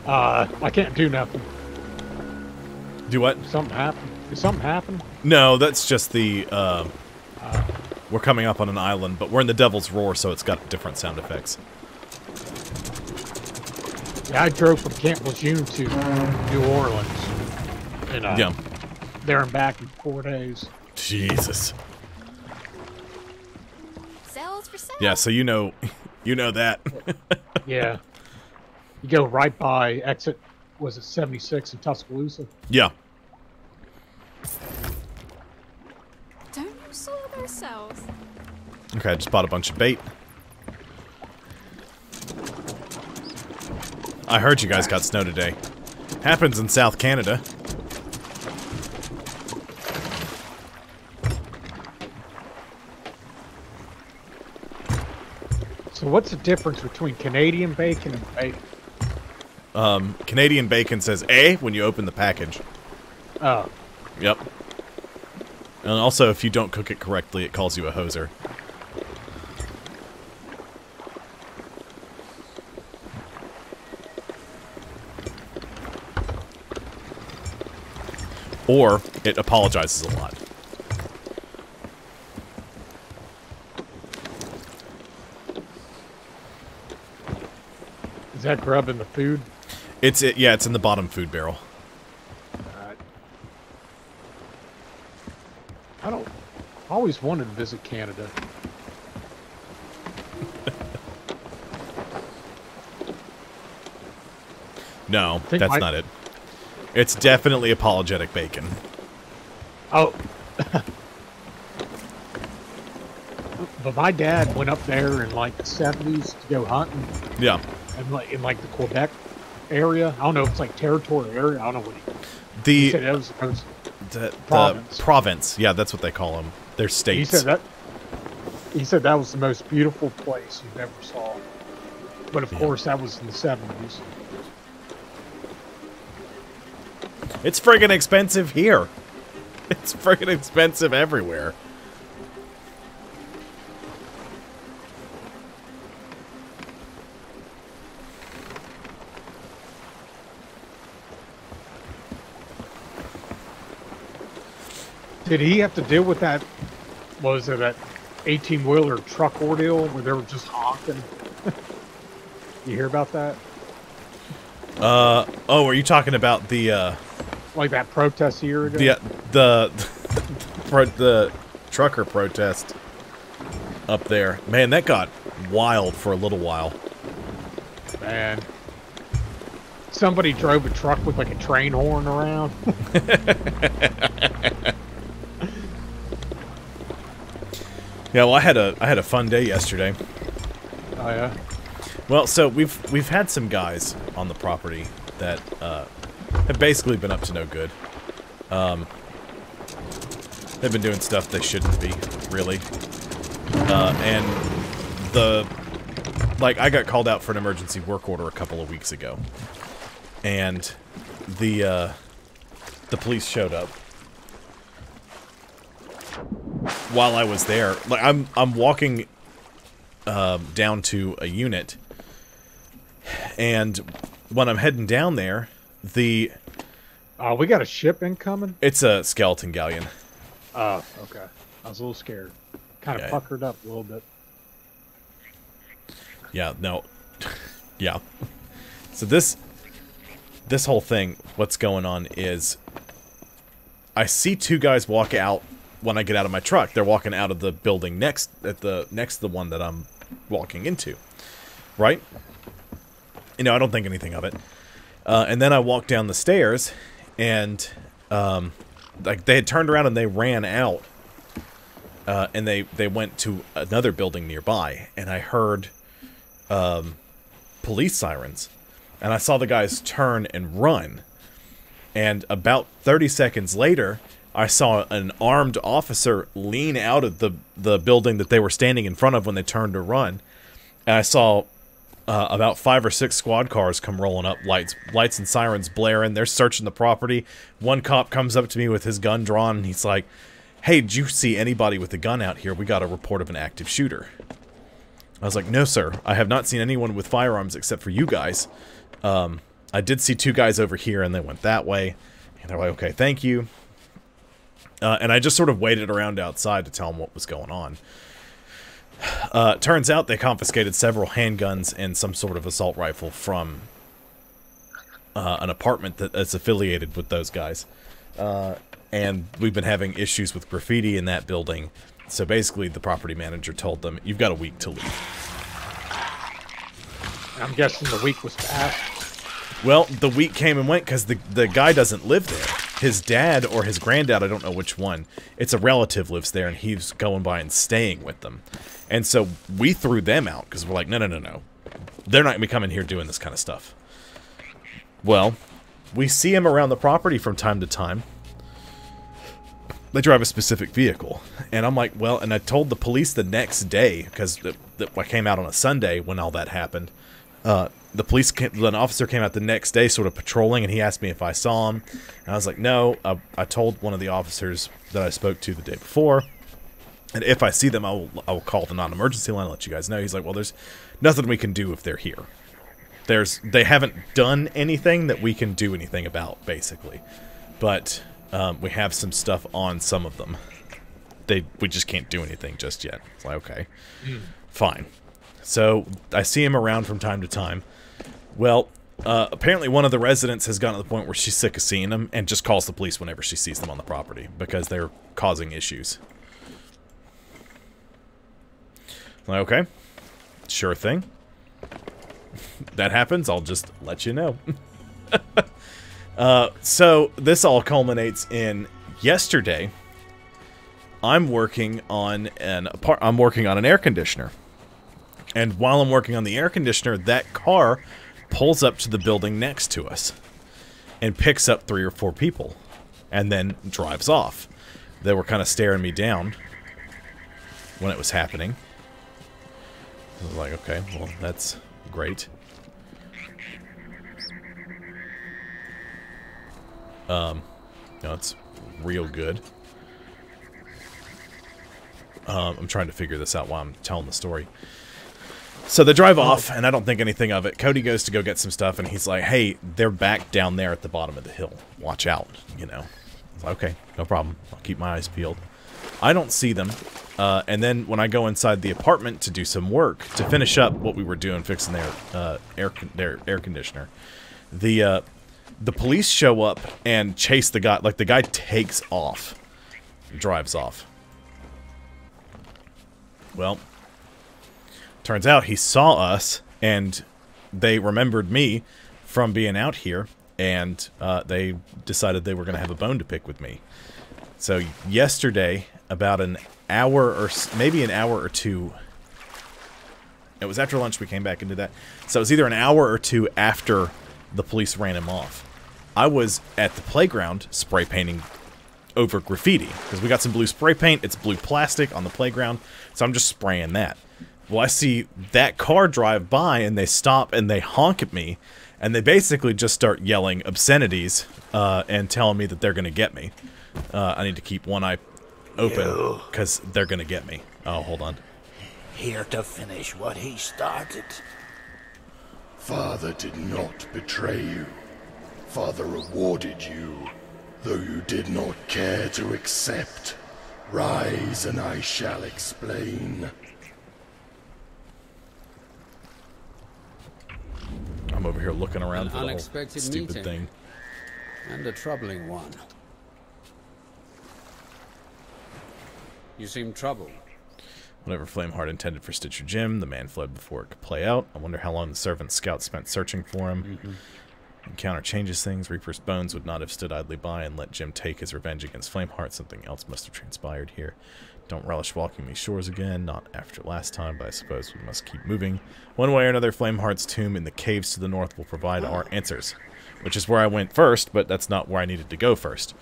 I can't do nothing. Do what? Something happened. Did something happen? No, that's just the, we're coming up on an island, but we're in the Devil's Roar, so it's got different sound effects. Yeah, I drove from Camp Lejeune to New Orleans. And, there and back in 4 days. Jesus. Sales for sale. Yeah, so you know that. Yeah. You go right by exit, was it 76 in Tuscaloosa? Yeah. Don't you soil those cells? Okay, I just bought a bunch of bait. I heard you guys got snow today. Happens in South Canada. So what's the difference between Canadian bacon and bacon? Canadian bacon says A when you open the package. Oh. Yep. And also, if you don't cook it correctly, it calls you a hoser. Or, it apologizes a lot. Is that grub in the food? Yeah, it's in the bottom food barrel. Alright. I always wanted to visit Canada. No, that's not it. It's definitely apologetic bacon. Oh. But my dad went up there in like the 70s to go hunting. Yeah. And like in like the Quebec area. I don't know if it's like territory area. I don't know what he said. It was province. The province. Yeah, that's what they call them. They're states. He said that was the most beautiful place you've ever saw. But of course, that was in the 70s. It's friggin' expensive here. It's friggin' expensive everywhere. Did he have to deal with that? Was it that 18-wheeler truck ordeal where they were just honking? You hear about that? Oh, are you talking about the, like that protest a year ago? The trucker protest up there. Man, that got wild for a little while. Man. Somebody drove a truck with like a train horn around. Yeah, well, I had a fun day yesterday. Oh yeah. Well, so we've had some guys on the property that have basically been up to no good. They've been doing stuff they shouldn't be, really. And like, I got called out for an emergency work order a couple of weeks ago. And the police showed up. While I was there, like, I'm walking down to a unit, and when I'm heading down there, we got a ship incoming? It's a skeleton galleon. Oh, okay. I was a little scared. Kind of puckered up a little bit. Yeah, no. Yeah. So this whole thing, what's going on is I see two guys walk out when I get out of my truck. They're walking out of the building next to the one that I'm walking into. Right? You know, I don't think anything of it. And then I walk down the stairs, and like, they had turned around and they ran out. And they went to another building nearby, and I heard police sirens. And I saw the guys turn and run. And about 30 seconds later, I saw an armed officer lean out of the building that they were standing in front of when they turned to run. And I saw about 5 or 6 squad cars come rolling up, lights and sirens blaring. They're searching the property. One cop comes up to me with his gun drawn, and he's like, "Hey, did you see anybody with a gun out here? We got a report of an active shooter." I was like, "No, sir. I have not seen anyone with firearms except for you guys. I did see 2 guys over here, and they went that way." And they're like, "Okay, thank you." And I just sort of waited around outside to tell them what was going on. Turns out they confiscated several handguns and some sort of assault rifle from an apartment that's affiliated with those guys. And we've been having issues with graffiti in that building. So basically, the property manager told them, "You've got a week to leave." I'm guessing the week was passed. Well, the week came and went because the guy doesn't live there. His dad or his granddad, I don't know which one, it's a relative lives there, and he's going by and staying with them. And so we threw them out because we're like, no. They're not going to be coming here doing this kind of stuff. Well, we see him around the property from time to time. They drive a specific vehicle. And I'm like, well, and I told the police the next day, because I came out on a Sunday when all that happened. An officer came out the next day sort of patrolling, and he asked me if I saw him. And I was like, no. I told one of the officers that I spoke to the day before, and if I see them, I will call the non-emergency line and let you guys know. He's like, well, there's nothing we can do if they're here. They haven't done anything that we can do anything about, basically. But we have some stuff on some of them. We just can't do anything just yet. It's like, okay, fine. So I see him around from time to time. Well, apparently one of the residents has gotten to the point where she's sick of seeing them and just calls the police whenever she sees them on the property because they're causing issues. Like, okay, sure thing. That happens, I'll just let you know. So this all culminates in yesterday. I'm working on an air conditioner. And while I'm working on the air conditioner, that car pulls up to the building next to us and picks up 3 or 4 people and then drives off. They were kind of staring me down when it was happening. I was like, okay, well, that's great. It's real good. I'm trying to figure this out while I'm telling the story. So they drive off, and I don't think anything of it. Cody goes to go get some stuff, and he's like, hey, they're back down there at the bottom of the hill. Watch out, you know. I was like, okay, no problem. I'll keep my eyes peeled. I don't see them. And then when I go inside the apartment to do some work, to finish up what we were doing, fixing their air conditioner, the police show up and chase the guy. Like, the guy takes off. Drives off. Well, turns out he saw us, and they remembered me from being out here, and they decided they were going to have a bone to pick with me. So yesterday, about an hour or maybe an hour or two, it was after lunch we came back into that. So it was either an hour or two after the police ran him off. I was at the playground spray painting over graffiti, because we got some blue spray paint. It's blue plastic on the playground, so I'm just spraying that. Well, I see that car drive by, and they stop, and they honk at me, and they basically just start yelling obscenities and telling me that they're going to get me. I need to keep one eye open, because they're going to get me. Oh, hold on. Here to finish what he started. Father did not betray you. Father rewarded you, though you did not care to accept. Rise, and I shall explain. I'm over here looking around An for the whole unexpected stupid meeting. thing. And a troubling one. You seem troubled. Whatever Flameheart intended for Stitcher Jim, the man fled before it could play out. I wonder how long the servant scout spent searching for him. Encounter changes things. Reaper's bones would not have stood idly by and let Jim take his revenge against Flameheart. Something else must have transpired here. Don't relish walking these shores again, not after last time, but I suppose we must keep moving. One way or another, Flameheart's tomb in the caves to the north will provide our answers. Which is where I went first, but that's not where I needed to go first.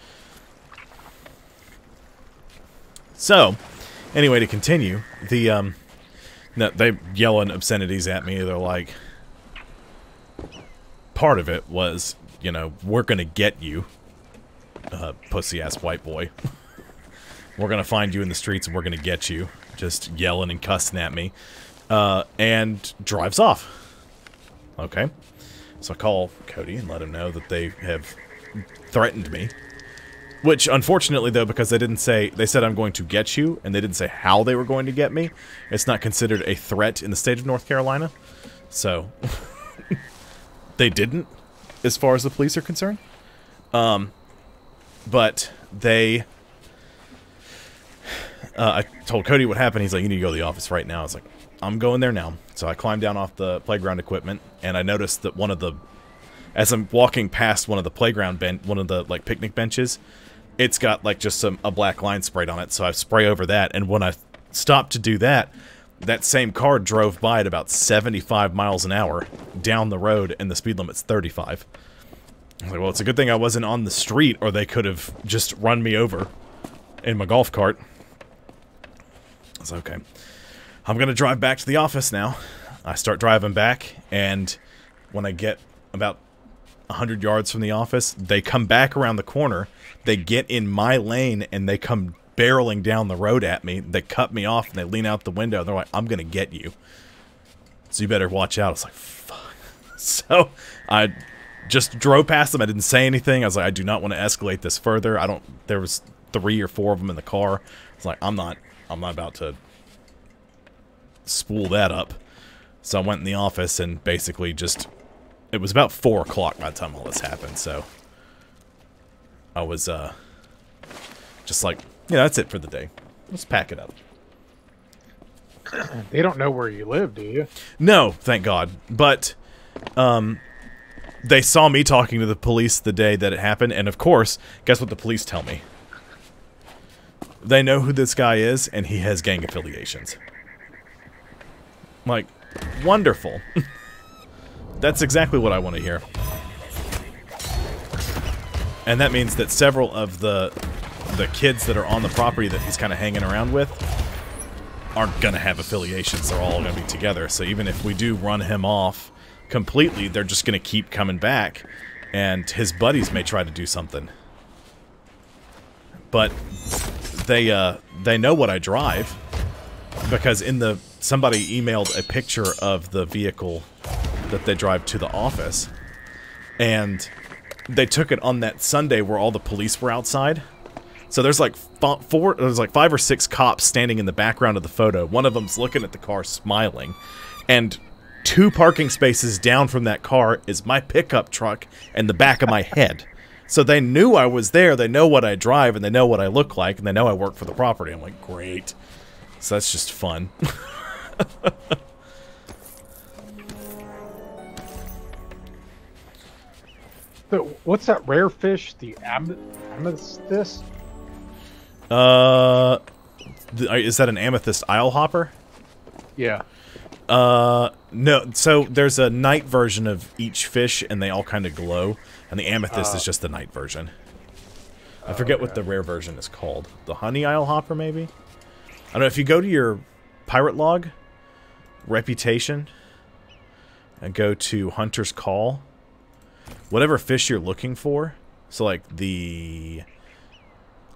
So, anyway, to continue, the, no, they yelling obscenities at me. They're like, part of it was, you know, we're gonna get you, pussy-ass white boy. We're gonna find you in the streets and we're gonna get you. Just yelling and cussing at me. And drives off. Okay. So I call Cody and let him know that they have threatened me. Which, unfortunately, though, because they didn't say... They said, I'm going to get you, and they didn't say how they were going to get me. It's not considered a threat in the state of North Carolina. So, they didn't, as far as the police are concerned. But they... I told Cody what happened. He's like, you need to go to the office right now. I was like, I'm going there now. So I climbed down off the playground equipment, and I noticed that one of the... As I'm walking past one of the playground one of the, like, picnic benches... It's got, like, just a black line sprayed on it, so I spray over that, and when I stopped to do that, that same car drove by at about 75 miles an hour down the road, and the speed limit's 35. I was like, well, it's a good thing I wasn't on the street, or they could have just run me over in my golf cart. I was like, okay. I'm gonna drive back to the office now. I start driving back, and when I get about 100 yards from the office, they come back around the corner, they get in my lane, and they come barreling down the road at me. They cut me off, and they lean out the window, and they're like, I'm gonna get you. So you better watch out. I was like, fuck. So I just drove past them. I didn't say anything. I was like, I do not want to escalate this further. There was 3 or 4 of them in the car. I was like, I'm not about to spool that up. So I went in the office and basically just... It was about 4 o'clock by the time all this happened, so... I was, just like, yeah, that's it for the day. Let's pack it up. They don't know where you live, do you? No, thank God. But, they saw me talking to the police the day that it happened, and of course, guess what the police tell me? They know who this guy is, and he has gang affiliations. Like, wonderful. That's exactly what I want to hear. And that means that several of the kids that are on the property that he's kind of hanging around with aren't going to have affiliations. They're all going to be together. So even if we do run him off completely, they're just going to keep coming back. And his buddies may try to do something. But they know what I drive. Because somebody emailed a picture of the vehicle that they drive to the office. And... they took it on that Sunday where all the police were outside. So there's like 5 or 6 cops standing in the background of the photo. One of them's looking at the car smiling. And 2 parking spaces down from that car is my pickup truck and the back of my head. So they knew I was there, they know what I drive, and they know what I look like, and they know I work for the property. I'm like, great. So that's just fun. So, what's that rare fish? The amethyst? Is that an amethyst isle hopper? Yeah. No. So there's a night version of each fish, and they all kind of glow. And the amethyst is just the night version. I forget what the rare version is called. The honey isle hopper, maybe? I don't know. If you go to your pirate log, reputation and go to Hunter's Call. Whatever fish you're looking for, so like the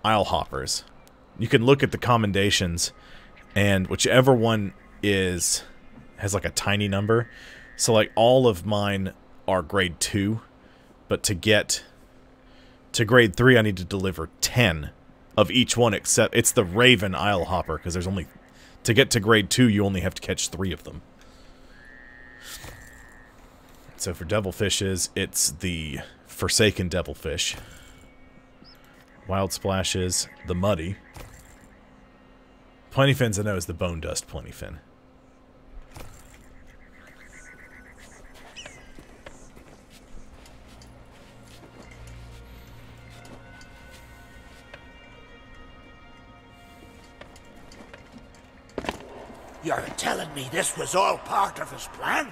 Isle Hoppers, you can look at the commendations, and whichever one has like a tiny number. So like all of mine are grade 2, but to get to grade 3 I need to deliver 10 of each one, except it's the Raven Isle Hopper, because there's only, to get to grade 2 you only have to catch 3 of them. So for devilfishes, it's the Forsaken Devilfish. Wild Splashes, the Muddy. Plentyfins I know is the Bone Dust Plentyfin. You're telling me this was all part of his plan?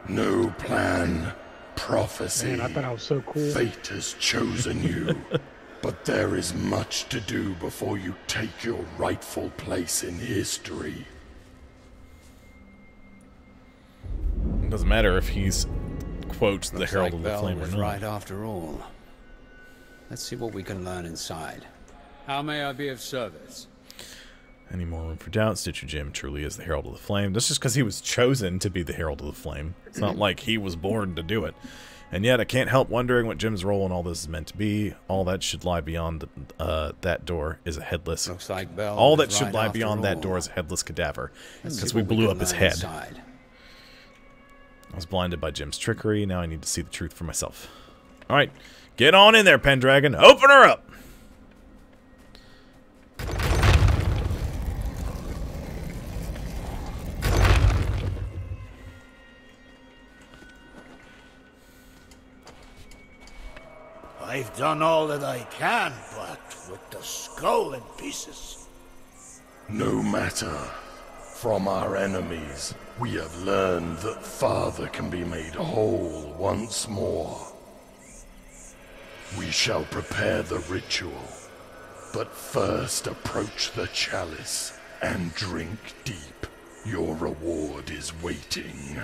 No plan. Prophecy. Man, I thought I was so cool. Fate has chosen you. But there is much to do before you take your rightful place in history. It doesn't matter if he's, quote, the Herald of the Bell Flame or was not. right after all. Let's see what we can learn inside. How may I be of service? Any more room for doubt? Stitcher Jim truly is the Herald of the Flame. That's just because he was chosen to be the Herald of the Flame. It's not like he was born to do it. And yet, I can't help wondering what Jim's role in all this is meant to be. All that should lie beyond that door is a headless... Looks like Bell all was that should right lie after beyond that all. door is a headless cadaver. Let's see Because we what blew can up his learn head. inside. I was blinded by Jim's trickery. Now I need to see the truth for myself. Alright, get on in there, Pendragon. Open her up! I've done all that I can, but with the skull in pieces. No matter. From our enemies, we have learned that Father can be made whole once more. We shall prepare the ritual, but first approach the chalice and drink deep. Your reward is waiting.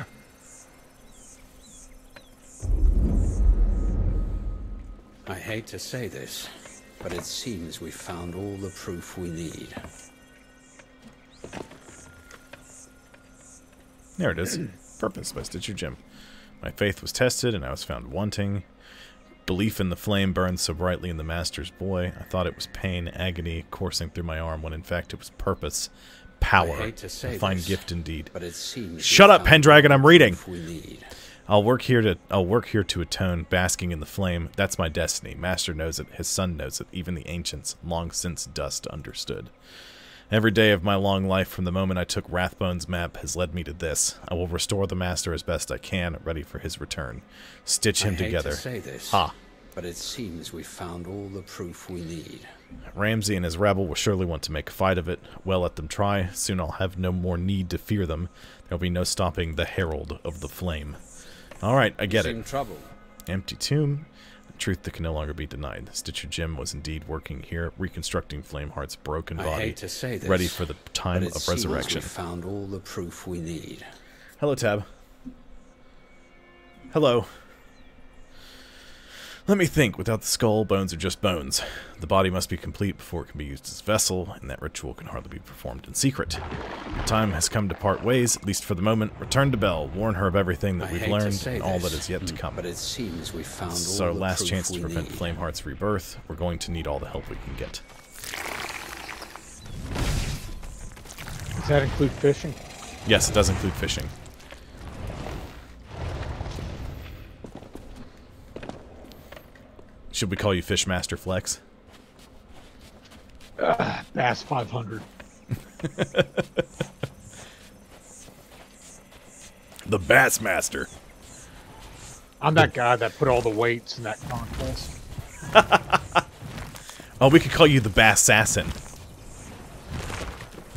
I hate to say this, but it seems we found all the proof we need. There it is. Purpose by Stitcher Jim. My faith was tested, and I was found wanting. Belief in the flame burned so brightly in the Master's boy. I thought it was pain, agony coursing through my arm, when in fact it was purpose, power, I hate to say a fine this, gift indeed. But it seems Shut up, Pendragon! I'm reading. We need. I'll work here to atone, basking in the flame. That's my destiny. Master knows it. His son knows it. Even the ancients, long since dust, understood. Every day of my long life from the moment I took Rathbone's map has led me to this. I will restore the Master as best I can, ready for his return. Stitch him together. I hate to say this, but it seems we found all the proof we need. Ramsay and his rabble will surely want to make a fight of it. Well, let them try. Soon I'll have no more need to fear them. There'll be no stopping the Herald of the Flame. Alright, I get it. Trouble. Empty tomb. A truth that can no longer be denied. Stitcher Jim was indeed working here, reconstructing Flameheart's broken body, I hate to say this, ready for the time but it of resurrection. Seems we found all the proof we need. Hello, Tab. Hello. Let me think. Without the skull, bones are just bones. The body must be complete before it can be used as a vessel, and that ritual can hardly be performed in secret. The time has come to part ways, at least for the moment. Return to Belle. Warn her of everything that we've learned and all that is yet to come. But it seems we found This is all our the last proof chance to we prevent need. Flameheart's rebirth. We're going to need all the help we can get. Does that include fishing? Yes, it does include fishing. Should we call you Fishmaster Flex? Bass 500. The Bassmaster. I'm that guy that put all the weights in that chronicles. Oh, we could call you the Bass Assassin.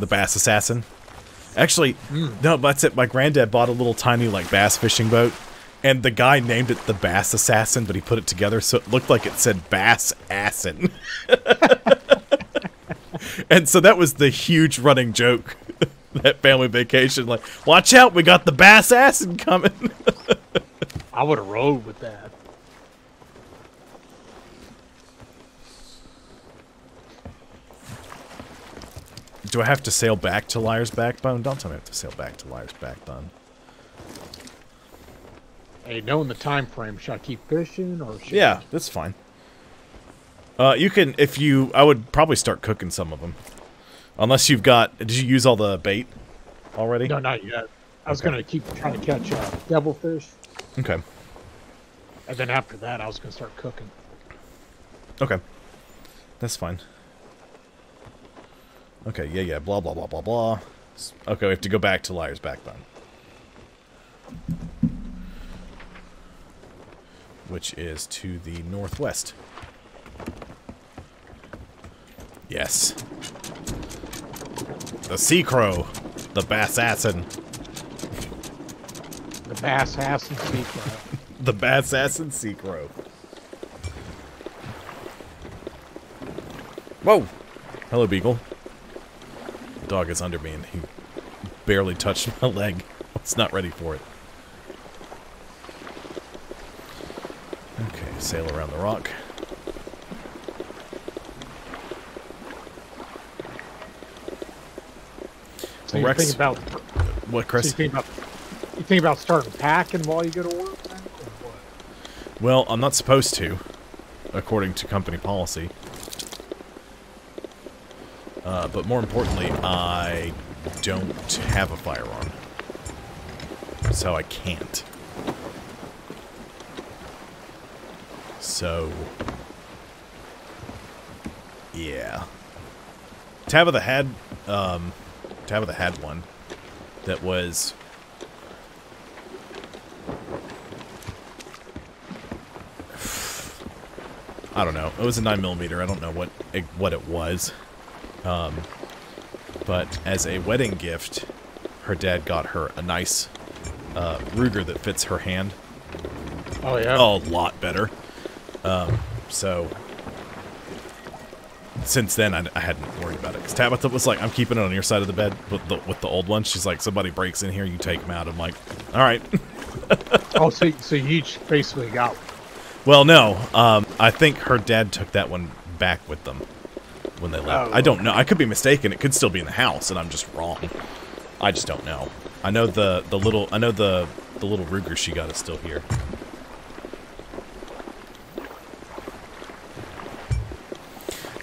The Bass Assassin. Actually, no, that's it. My granddad bought a little tiny, like, bass fishing boat, and the guy named it the Bass Assassin, but he put it together so it looked like it said Bass Assin. And so that was the huge running joke that family vacation. Like, watch out, we got the bass acid coming. I would have rode with that. Do I have to sail back to Liar's Backbone? Don't tell me I have to sail back to Liar's Backbone. Hey, knowing the time frame, should I keep fishing or should Yeah, that's fine. You can, if you, I would probably start cooking some of them. Unless you've got, did you use all the bait already? No, not yet. I was going to keep trying to catch devilfish. Okay. And then after that, I was going to start cooking. Okay. That's fine. Okay, yeah, blah, blah, blah, blah, blah. Okay, we have to go back to Liar's Backbone. Which is to the northwest. Yes. The sea crow. The bass assassin. The bass assassin sea crow. The bass assassin sea crow. Whoa! Hello, Beagle. The dog is under me and he barely touched my leg. It's not ready for it. Okay, sail around the rock. So you Rex, think about what, Chris? So you think about starting packing while you go to work? Then, or what? Well, I'm not supposed to, according to company policy. But more importantly, I don't have a firearm, so I can't. So, yeah. Tabitha had one that was I don't know. It was a 9mm. I don't know what it was. But as a wedding gift, her dad got her a nice Ruger that fits her hand. Oh yeah. A lot better. So since then, I hadn't worried about it. Because Tabitha was like, I'm keeping it on your side of the bed with the old one. She's like, somebody breaks in here, you take them out. I'm like, all right. Oh, so you each basically got one. Well, no. I think her dad took that one back with them when they left. Oh, I don't know. I could be mistaken. It could still be in the house, and I'm just wrong. I just don't know. I know the little Ruger she got is still here.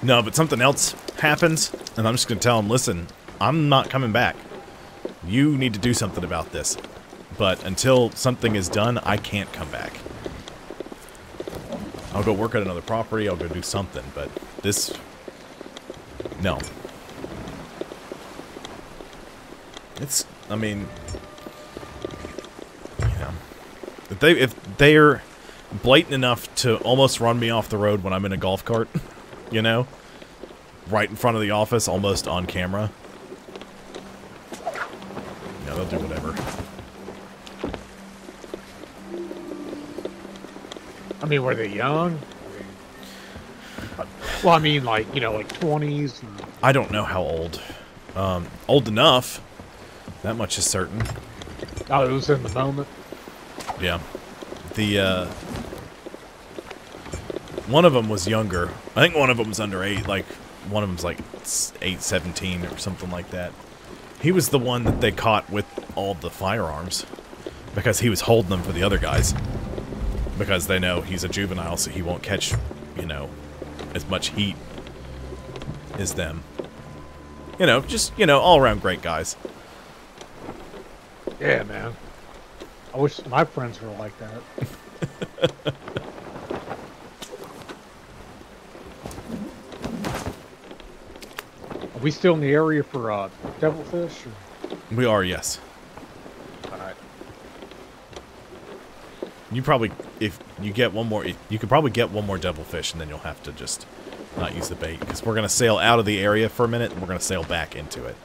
No, but something else happens, and I'm just going to tell him, listen, I'm not coming back. You need to do something about this. But until something is done, I can't come back. I'll go work at another property, I'll go do something, but this... No. It's, I mean... You know... If they're blatant enough to almost run me off the road when I'm in a golf cart, you know? Right in front of the office, almost on camera. Yeah, they'll do whatever. I mean, were they young? Well, I mean, like, you know, like 20s? Or... I don't know how old. Old enough. That much is certain. Oh, it was in the moment? Yeah. The, one of them was younger. I think one of them was under 8. Like, one of them's like 8, 17 or something like that. He was the one that they caught with all the firearms. Because he was holding them for the other guys. Because they know he's a juvenile, so he won't catch, you know, as much heat as them. You know, just, you know, all-around great guys. Yeah, man. I wish my friends were like that. Are we still in the area for devilfish? Or? We are, yes. Alright. You probably, if you get one more, you could probably get one more devilfish, and then you'll have to just not use the bait. Because we're going to sail out of the area for a minute, and we're going to sail back into it.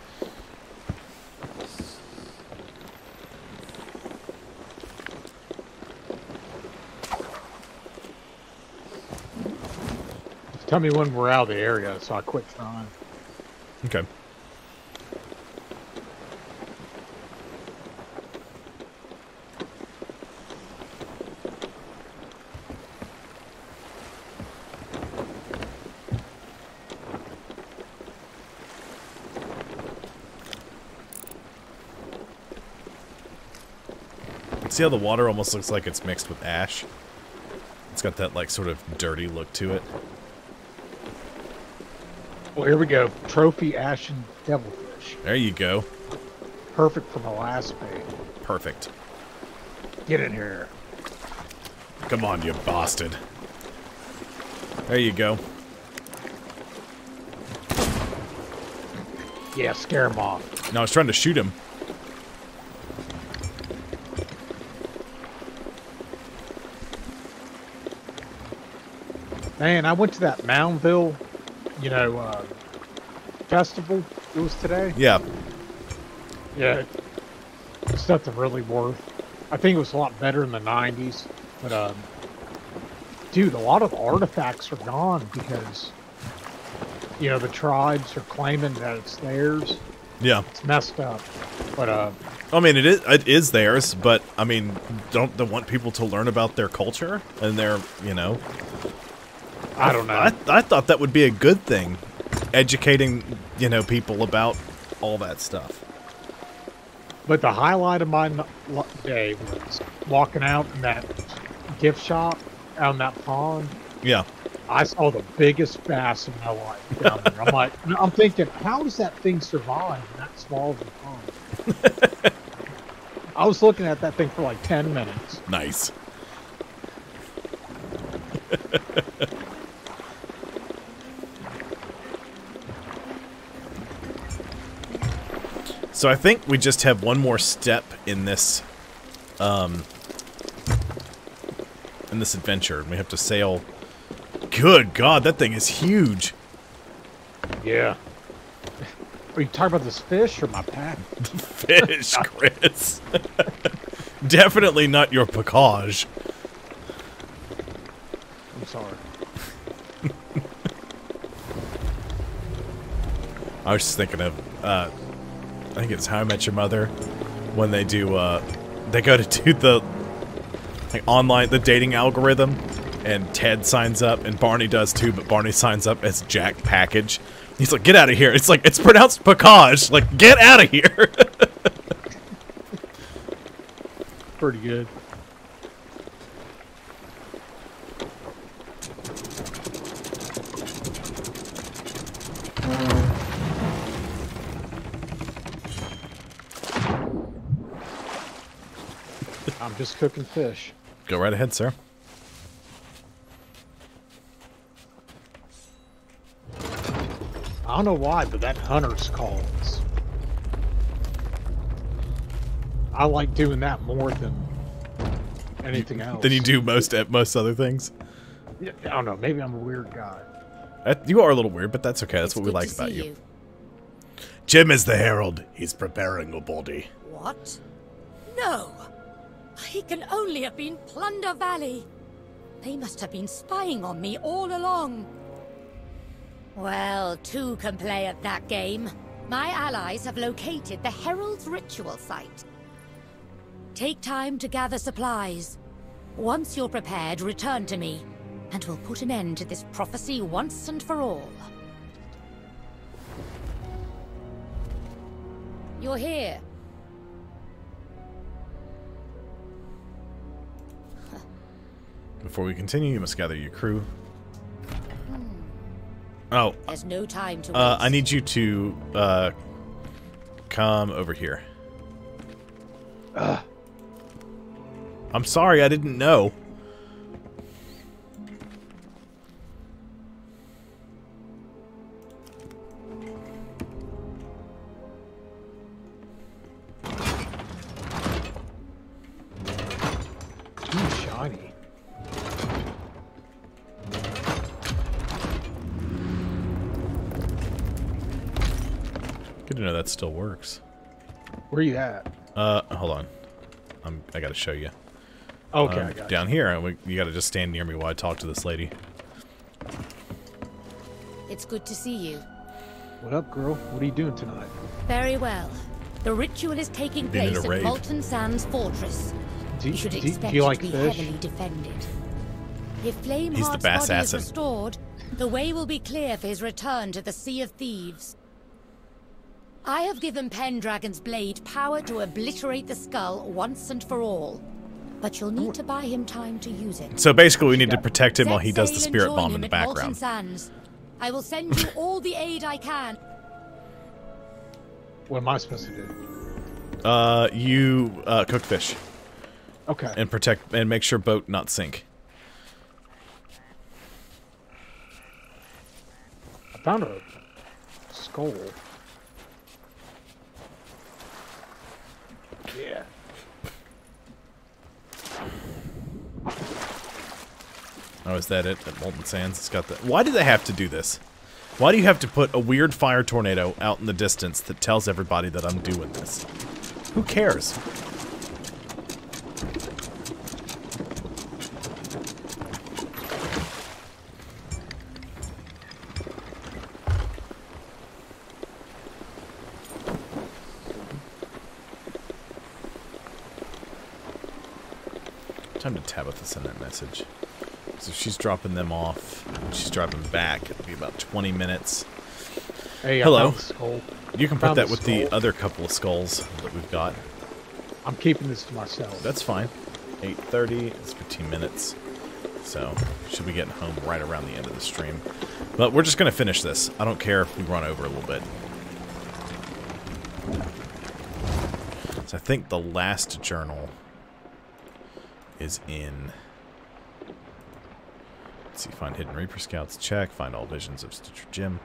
Just tell me when we're out of the area, so I quit trying. Okay. See how the water almost looks like it's mixed with ash? It's got that, like, sort of dirty look to it. Well, here we go. Trophy Ashen Devilfish. There you go. Perfect for my last bait. Perfect. Get in here. Come on, you bastard. There you go. Yeah, scare him off. No, I was trying to shoot him. Man, I went to that Moundville, festival. It was today. Yeah. Yeah. It's nothing really worth. I think it was a lot better in the 90s. But, dude, a lot of artifacts are gone because, the tribes are claiming that it's theirs. Yeah. It's messed up. But, I mean, it is theirs, but, I mean, don't they want people to learn about their culture and their, I don't know. I thought that would be a good thing, educating, people about all that stuff. But the highlight of my day was walking out in that gift shop out in that pond. Yeah. I saw the biggest bass in my life down there. I'm thinking, how does that thing survive in that small of a pond? I was looking at that thing for like 10 minutes. Nice. So I think we just have one more step in this adventure. We have to sail. Good God, that thing is huge. Yeah. Are you talking about this fish or my pack? Fish, Chris. Definitely not your pacage. I'm sorry. I was just thinking of, I think it's How I Met Your Mother, when they do, they go to do the, like, online, the dating algorithm, and Ted signs up, and Barney does too, but Barney signs up as Jack Package. He's like, get out of here. It's like, it's pronounced Pacage. Like, get out of here. Pretty good. I'm just cooking fish. Go right ahead, sir. I don't know why, but that hunter's calls. I like doing that more than anything else. Than you do most other things. Yeah, I don't know. Maybe I'm a weird guy. You are a little weird, but that's okay. That's what we like about you. Jim is the Herald. He's preparing a body. What? No. He can only have been Plunder Valley. They must have been spying on me all along. Well, two can play at that game. My allies have located the Herald's ritual site. Take time to gather supplies. Once you're prepared, return to me, and we'll put an end to this prophecy once and for all. You're here. Before we continue, you must gather your crew. Oh. There's no time to I need you to come over here. I'm sorry, I didn't know. Too shiny. Good to know that still works. Where you at? Hold on. I gotta show you. Okay, I got down here. You gotta just stand near me while I talk to this lady. It's good to see you. What up, girl? What are you doing tonight? Very well. The ritual is taking place at Molten Sands Fortress. You should expect you it like to be fish? heavily defended. If Flameheart's He's the bass body is assassin. restored, the way will be clear for his return to the Sea of Thieves. I have given Pendragon's blade power to obliterate the skull once and for all. but you'll need to buy him time to use it. So basically, we need to protect him while he Set does the sail and spirit join bomb in him the at background. Molten Sands. I will send you all the aid I can. What am I supposed to do? You cook fish Okay. and protect and make sure boat not sink. I found a skull. Yeah. Oh, is that it? At Molten Sands, it's got the. Why do they have to do this? Why do you have to put a weird fire tornado out in the distance that tells everybody that I'm doing this? Who cares? Time to Tabitha send that message. So she's dropping them off. She's driving back. It'll be about 20 minutes. Hey, Hello. I found the skull. You can put Found that the with the skull. other couple of skulls that we've got. I'm keeping this to myself. That's fine. 8:30. It's 15 minutes. So should be getting home right around the end of the stream. But we're just gonna finish this. I don't care if we run over a little bit. So I think the last journal is in. Let's see, find hidden Reaper Scouts, check. Find all visions of Stitcher Jim.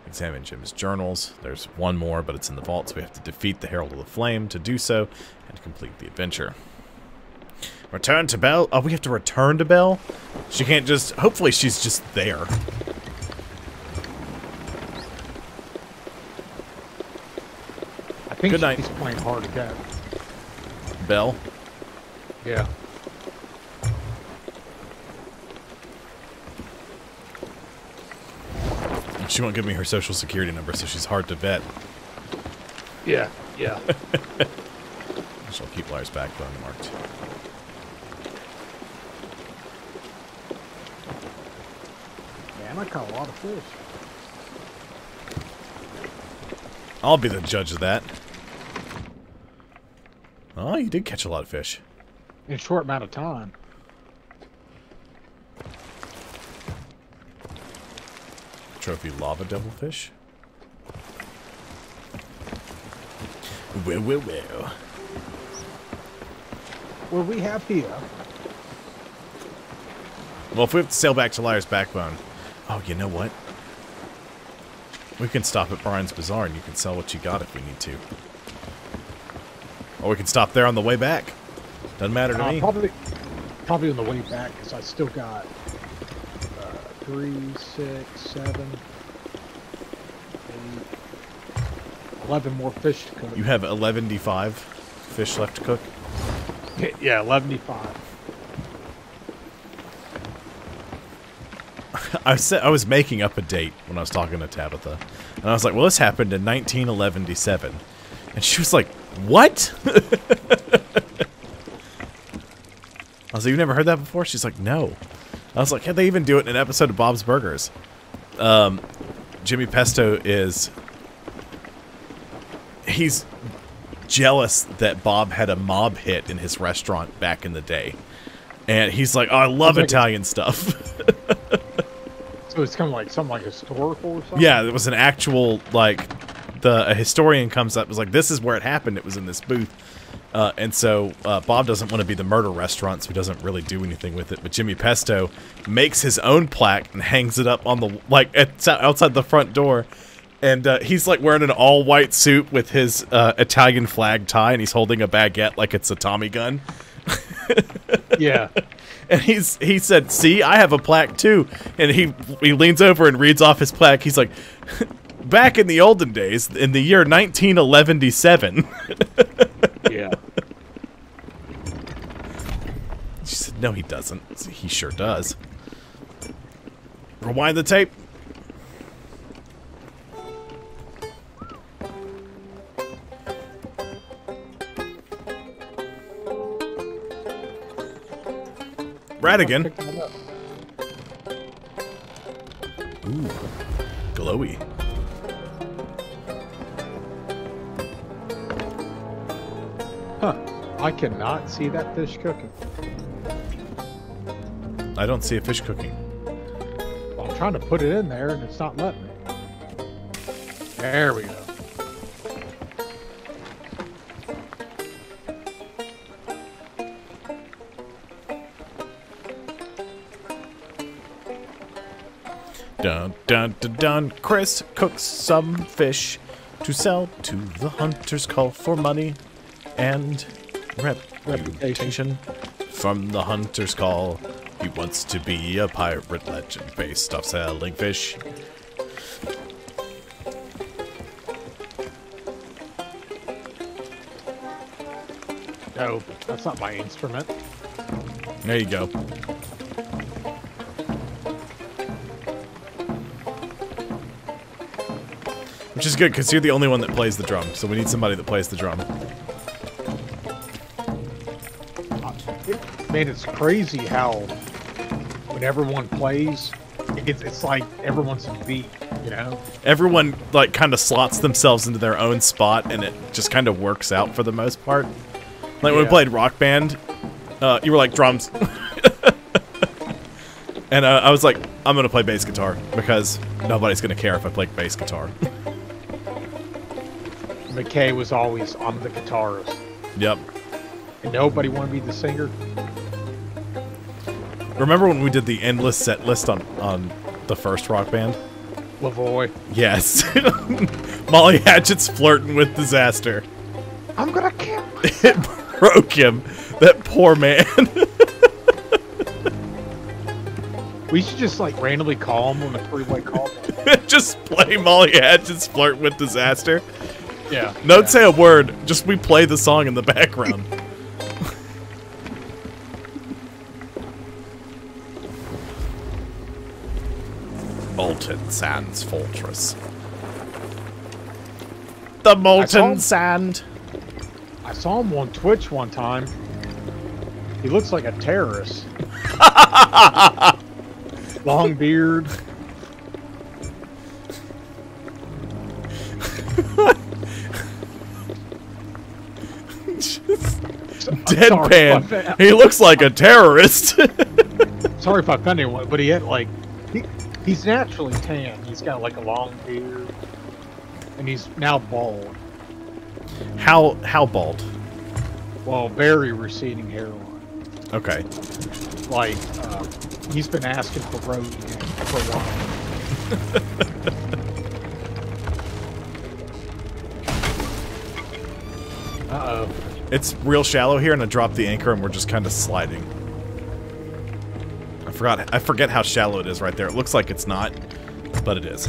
Examine Jim's journals. There's one more, but it's in the vault, so we have to defeat the Herald of the Flame to do so and complete the adventure. Return to Belle. Oh, we have to return to Belle? She can't just. Hopefully, she's just there. I think Good night. he's playing hard to get. Belle? Yeah. She won't give me her social security number, so she's hard to vet. Yeah. Yeah. She'll keep Lars backbone marked. Man, I caught a lot of fish. I'll be the judge of that. Oh, you did catch a lot of fish. In a short amount of time. Trophy lava devilfish. Well. What we have here. Well, if we have to sail back to Liar's Backbone. Oh, you know what? We can stop at Brian's Bazaar and you can sell what you got if we need to. Or we can stop there on the way back. Doesn't matter to me. Probably on the way back, because I still got 3, 6, 7, 8, 11 more fish to cook. You have 11d5 fish left to cook? Yeah, 11d5. I was making up a date when I was talking to Tabitha. And I was like, well, this happened in 1911-7. And she was like, what? I was like, you've never heard that before? She's like, no. I was like, can't they even do it in an episode of Bob's Burgers? Jimmy Pesto is... He's jealous that Bob had a mob hit in his restaurant back in the day. And he's like, oh, I love Italian stuff. So it's kind of like something like historical or something? Yeah, it was an actual, like, a historian comes up, was like, this is where it happened. It was in this booth. And so Bob doesn't want to be the murder restaurant, so he doesn't really do anything with it. But Jimmy Pesto makes his own plaque and hangs it up on the, like, outside the front door. And he's, like, wearing an all-white suit with his Italian flag tie, and he's holding a baguette like it's a Tommy gun. Yeah. And he said, see, I have a plaque too. And he leans over and reads off his plaque. He's like, back in the olden days, in the year 1911-7. Yeah. She said, no, he doesn't. He sure does. Rewind the tape. Radigan. Ooh, glowy. Huh. I cannot see that fish cooking. I don't see a fish cooking. Well, I'm trying to put it in there and it's not letting me. There we go. Dun dun dun dun. Chris cooks some fish to sell to the hunters. Call for money and reputation. From the hunter's call, he wants to be a pirate legend based off selling fish. No, that's not my instrument. There you go. Which is good, because you're the only one that plays the drum, so we need somebody that plays the drum. Man, it's crazy how when everyone plays, it's like everyone's a beat, you know? Everyone, like, kind of slots themselves into their own spot, and it just kind of works out for the most part. Like, when we played Rock Band, you were like, drums. And I was like, I'm going to play bass guitar, because nobody's going to care if I play bass guitar. McKay was always, I'm the guitarist. Yep. And nobody wanted to be the singer. Remember when we did the endless set list on the first Rock Band? Lavoy. Yes. Molly Hatchet's flirting with disaster. I'm gonna kill It broke him. That poor man. We should just like randomly call him on a three-way call. Just play Molly Hatchet's flirt with disaster. Yeah. Don't say a word. Just we play the song in the background. Molten Sands Fortress. The Molten Sand. I saw him on Twitch one time. He looks like a terrorist. Long beard. Deadpan. He looks like a terrorist. Sorry if I offended anyone, but he had like he's naturally tan. He's got like a long beard, and he's now bald. How bald? Well, very receding hairline. Okay. Like he's been asking for road again for a while. Uh-oh. It's real shallow here, and I dropped the anchor, and we're just kind of sliding. I forget how shallow it is right there. It looks like it's not, but it is.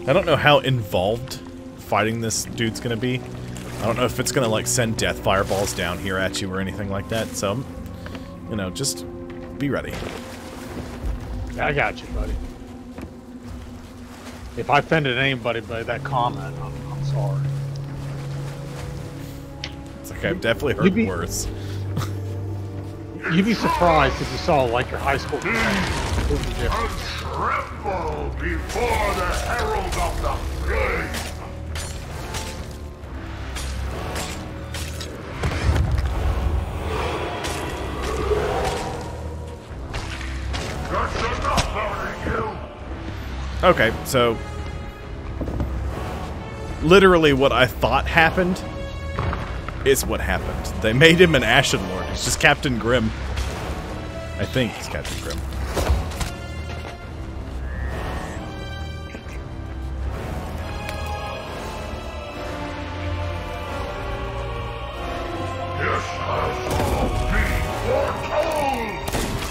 I don't know how involved fighting this dude's gonna be. I don't know if it's gonna like send death fireballs down here at you or anything like that. So, you know, just be ready. I got you, buddy. If I offended anybody by that comment, I'm sorry. It's okay. I've definitely heard worse. You'd be surprised if you saw like your high school friend. Tremble before the Herald of the Flame! That's enough out of you! Okay, so literally what I thought happened is what happened. They made him an Ashen Lord. He's just Captain Grimm. I think he's Captain Grimm.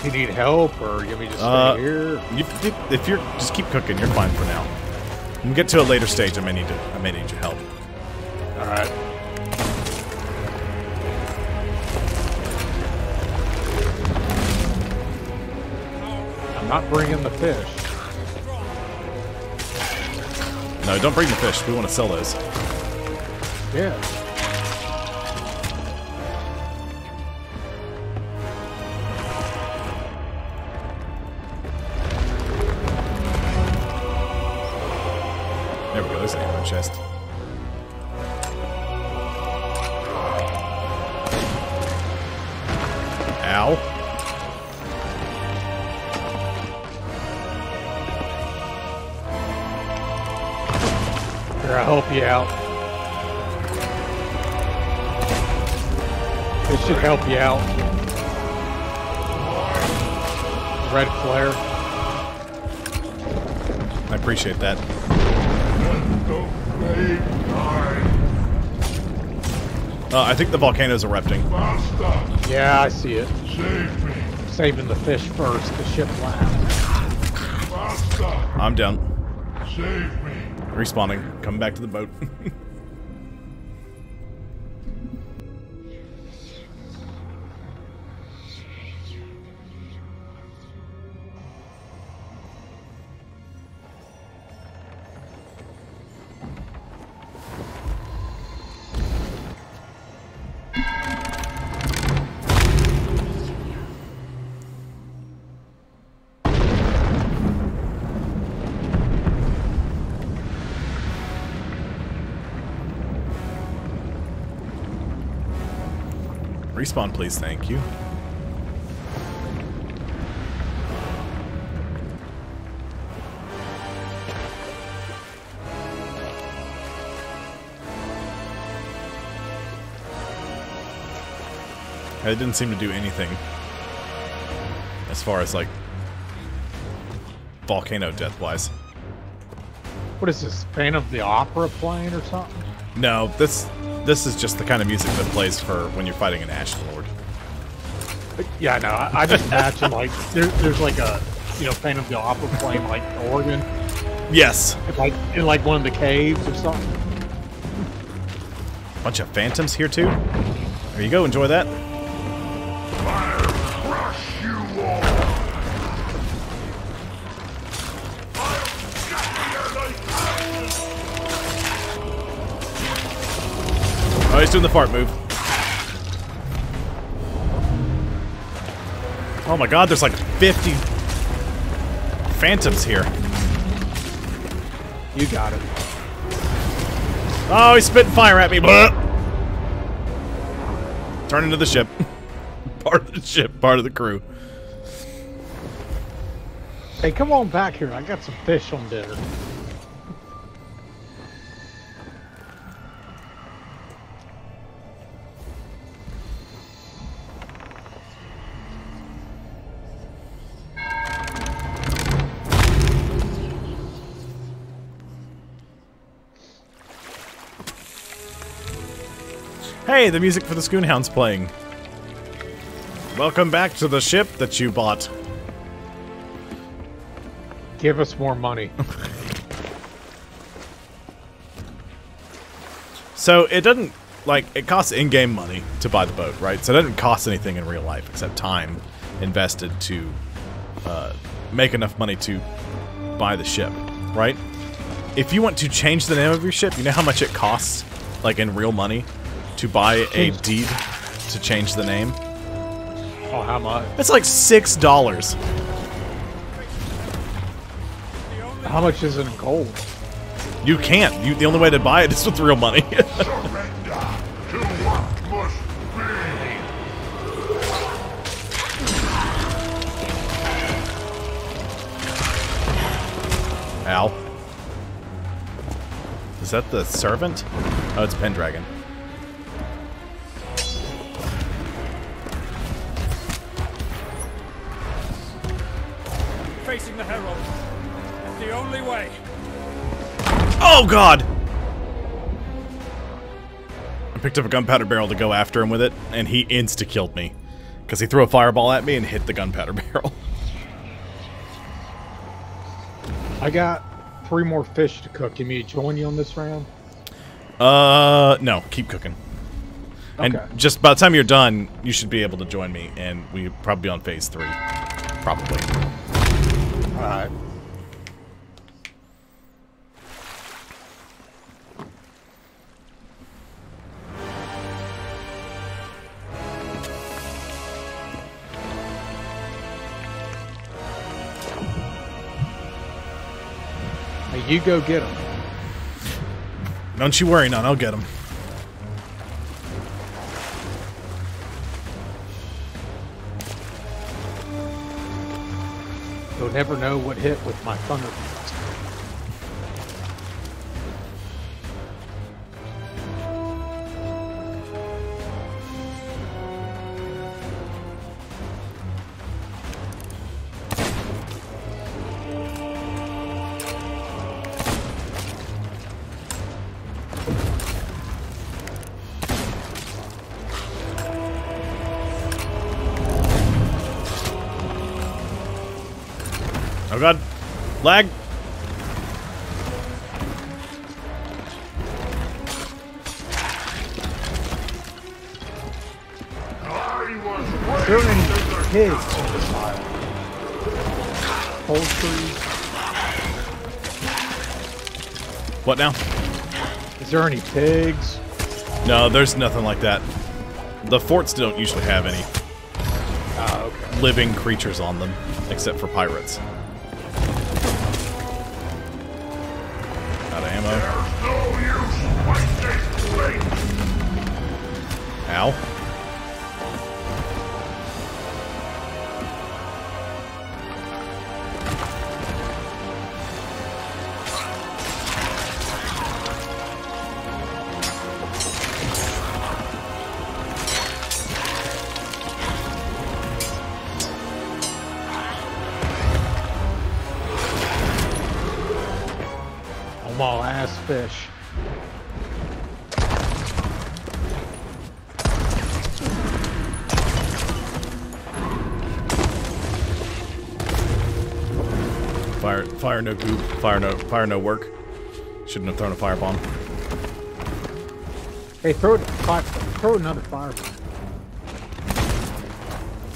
You need help, or you want me to stay here? If you're just keep cooking, you're fine for now. When we get to a later stage, I may need your help. All right. I'm not bringing the fish. No, don't bring the fish. We want to sell those. Yeah. There we go. There's an ammo chest. Ow. Here, I'll help you out. This should help you out. Red flare. I appreciate that. I think the volcano's erupting. Yeah, I see it. Saving the fish first, the ship last. I'm down. Respawning. Coming back to the boat. Respawn, please. Thank you. It didn't seem to do anything as far as, like, volcano death-wise. What is this, Phantom of the Opera playing or something? No, this is just the kind of music that plays for when you're fighting an Ashen Lord. Yeah, no, I just imagine, like, there's like a, you know, Phantom of the Opera playing, like, the organ. Yes. In like one of the caves or something. Bunch of phantoms here, too. There you go, enjoy that. Oh, he's doing the fart move. Oh my god, there's like 50 phantoms here. You got it. Oh, he's spitting fire at me. Blah. Turn into the ship. Part of the ship, part of the crew. Hey, come on back here. I got some fish on dinner. Hey, the music for the Schoonhound's playing. Welcome back to the ship that you bought. Give us more money. So it doesn't, like, it costs in-game money to buy the boat, right? So it doesn't cost anything in real life except time invested to make enough money to buy the ship, right? If you want to change the name of your ship, you know how much it costs, like in real money, to buy a deed to change the name? Oh, how much? It's like $6. How much is it in gold? You can't. The only way to buy it is with real money. Ow. Is that the servant? Oh, it's Pendragon. Facing the Herald. It's the only way. Oh, God! I picked up a gunpowder barrel to go after him with it, and he insta-killed me. Because he threw a fireball at me and hit the gunpowder barrel. I got 3 more fish to cook. You mean to join you on this round? No. Keep cooking. Okay. And just by the time you're done, you should be able to join me, and we'll probably be on phase 3. Probably. Alright. Hey, you go get them. Don't you worry, none. I'll get him. You'll never know what hit with my thunder blast. Oh god. Lag. Is there any pigs in this island? Poultry? What now? Is there any pigs? No, there's nothing like that. The forts don't usually have any living creatures on them, except for pirates. Out of ammo. Ow. Small ass fish. Fire no goop. Fire no work. Shouldn't have thrown a firebomb. Hey, throw another firebomb.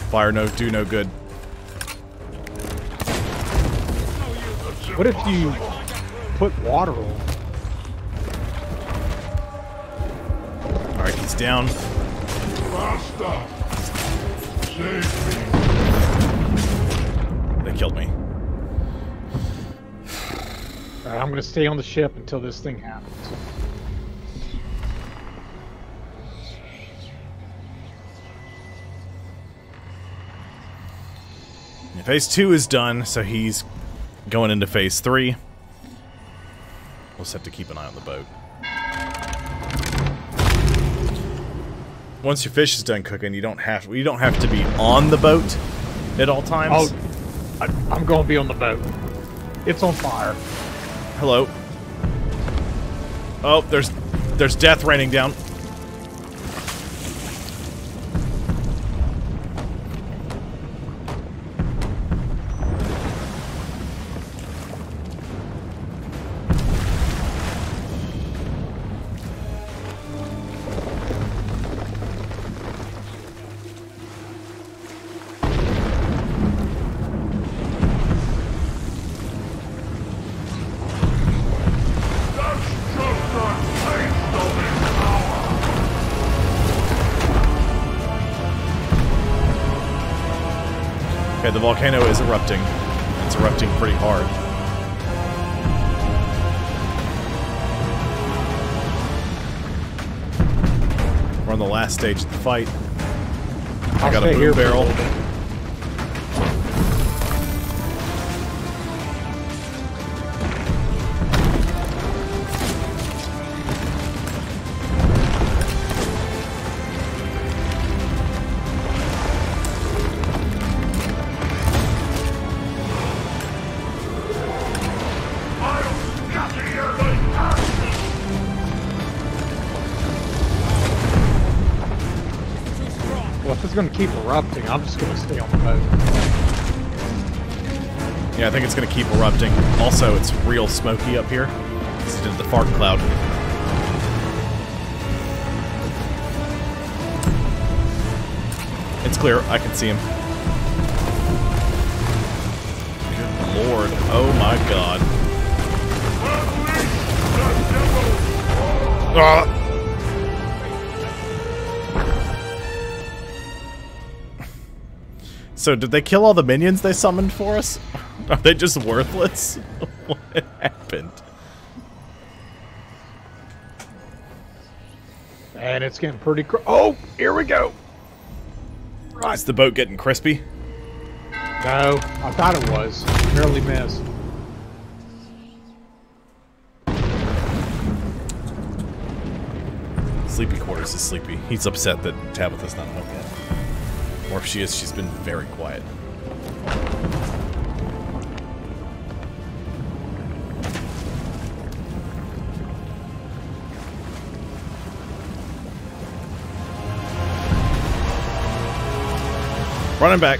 Fire no do no good. What if you put water on? Alright, he's down. They killed me. Alright, I'm gonna stay on the ship until this thing happens. Phase 2 is done, so he's going into Phase 3. We'll just have to keep an eye on the boat. Once your fish is done cooking, you don't have to be on the boat at all times. Oh, I'm going to be on the boat. It's on fire. Hello. Oh, there's death raining down. Okay, the volcano is erupting. It's erupting pretty hard. We're on the last stage of the fight. I got a boom barrel. Well, if it's going to keep erupting, I'm just going to stay on the boat. Yeah, I think it's going to keep erupting. Also, it's real smoky up here. This is the fart cloud. It's clear. I can see him. Good Lord. Oh my God. Ah! So, did they kill all the minions they summoned for us? Are they just worthless? What happened? And it's getting pretty oh, here we go. Right. Is the boat getting crispy? No, I thought it was. Barely missed. Sleepy Quarters is sleepy. He's upset that Tabitha's not home yet. Or if she is, she's been very quiet. Running back.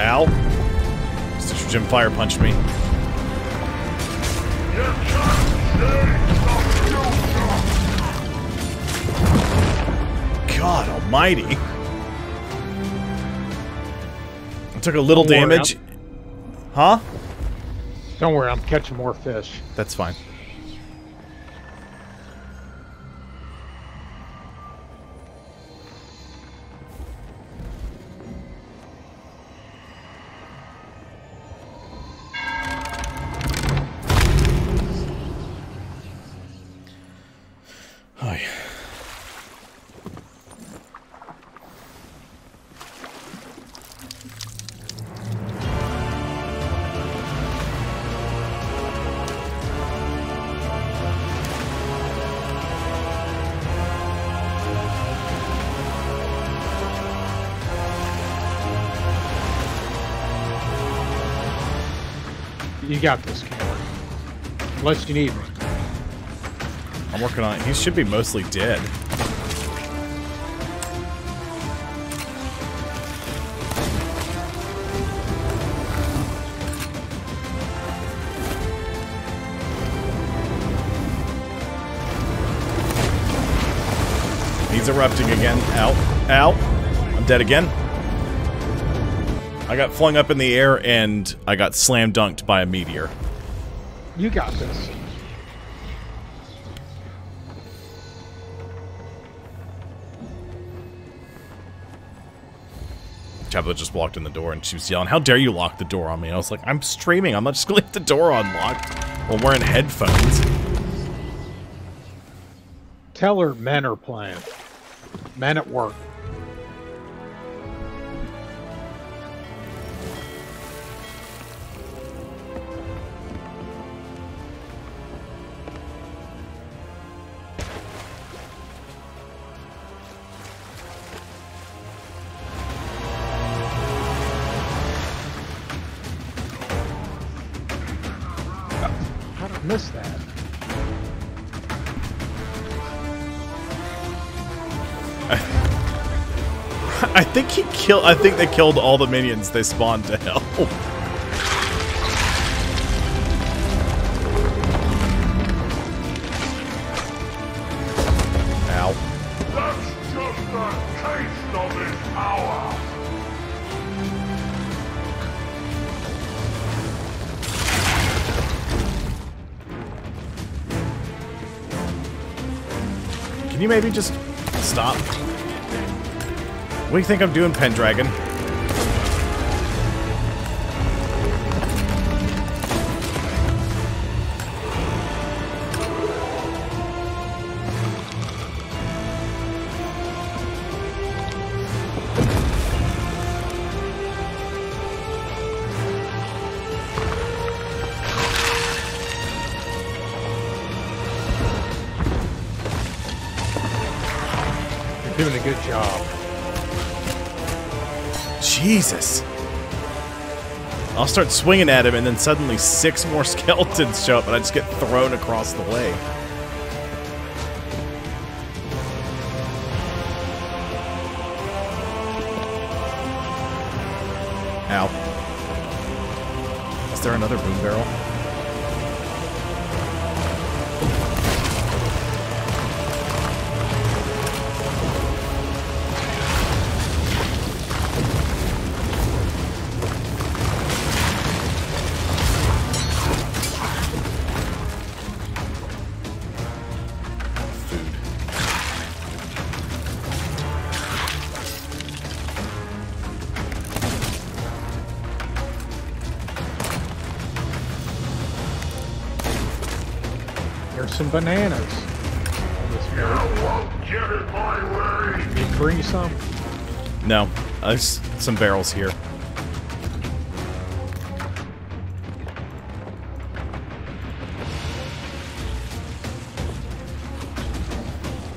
Ow. Stitcher Jim fire punched me. God almighty. I took a little damage. Huh? Don't worry, I'm catching more fish. That's fine. Hi. You got this, Cameron. Unless you need me. I'm working on it. He should be mostly dead. He's erupting again. Ow. Ow. I'm dead again. I got flung up in the air and I got slam dunked by a meteor. You got this. Tabitha just walked in the door and she was yelling, "How dare you lock the door on me?" I was like, I'm streaming. I'm not just gonna leave the door unlocked while wearing headphones. Tell her men are playing. Men at work. How did I miss that? I think they killed all the minions they spawned to hell. Ow. That's just a taste of his power. Can you maybe just stop? What do you think I'm doing, Pendragon? You're doing a good job. Jesus. I'll start swinging at him and then suddenly 6 more skeletons show up and I just get thrown across the way. Ow. Is there another boom barrel? some bananas. You won't get it my way. Did you bring some? No, there's some barrels here.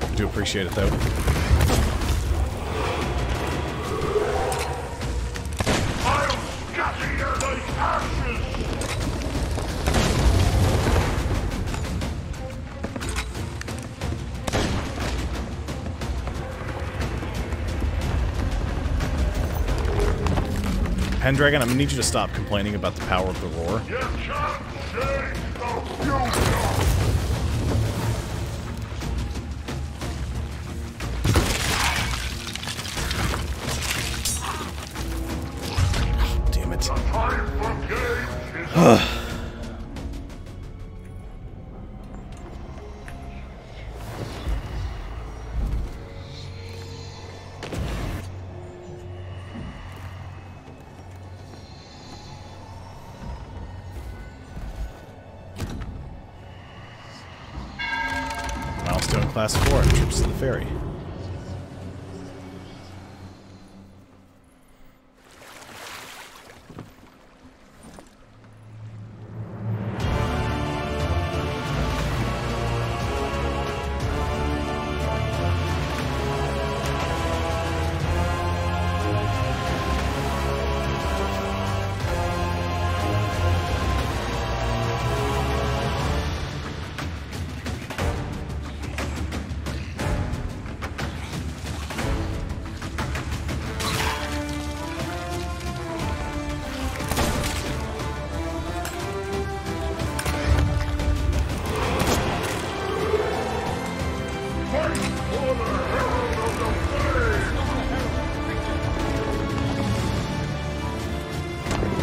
I do appreciate it, though. I'll scatter you like ashes. Pendragon, I'm gonna need you to stop complaining about the power of the roar. You can't change the future. Damn it. The time for games is Milestone Class 4, trips to the ferry.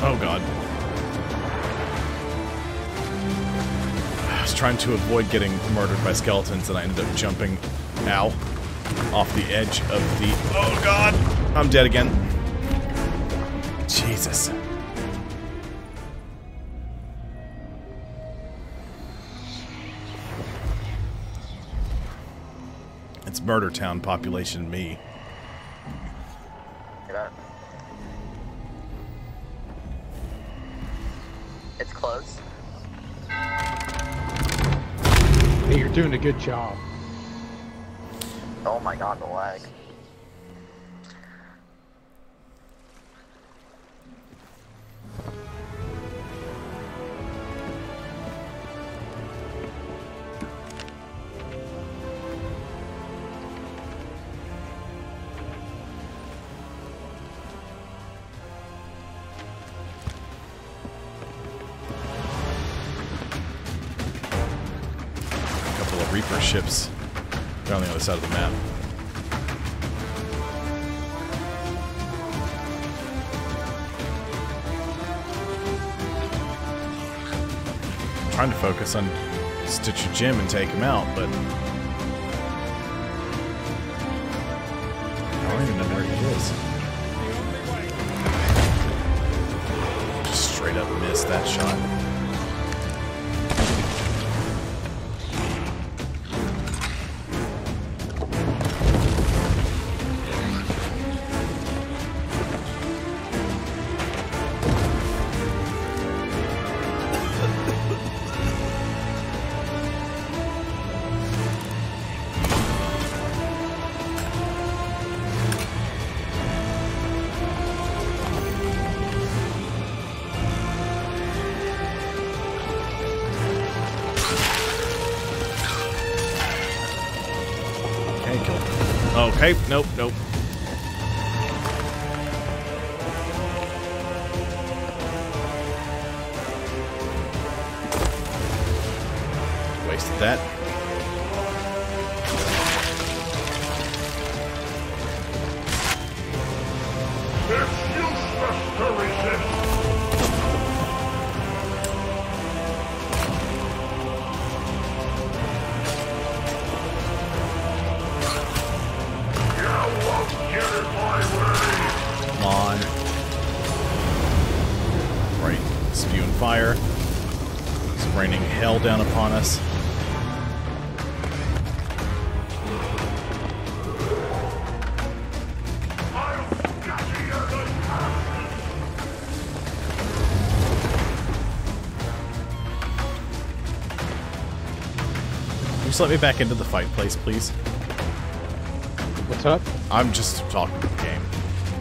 Oh god. I was trying to avoid getting murdered by skeletons and I ended up jumping, ow, off the edge of the... Oh god! I'm dead again. Jesus. It's Murder Town population me. It's close. Hey, you're doing a good job. Oh my god, the lag. Reaper ships. They're on the other side of the map. I'm trying to focus on Stitcher Jim and take him out, but I don't even know where he is. Just straight up missed that shot. Okay, nope, nope. Wasted that. It's useless to resist. Come on. Right. Spewing fire. It's raining hell down upon us. Just let me back into the fight place, please. What's up? I'm just talking to the game.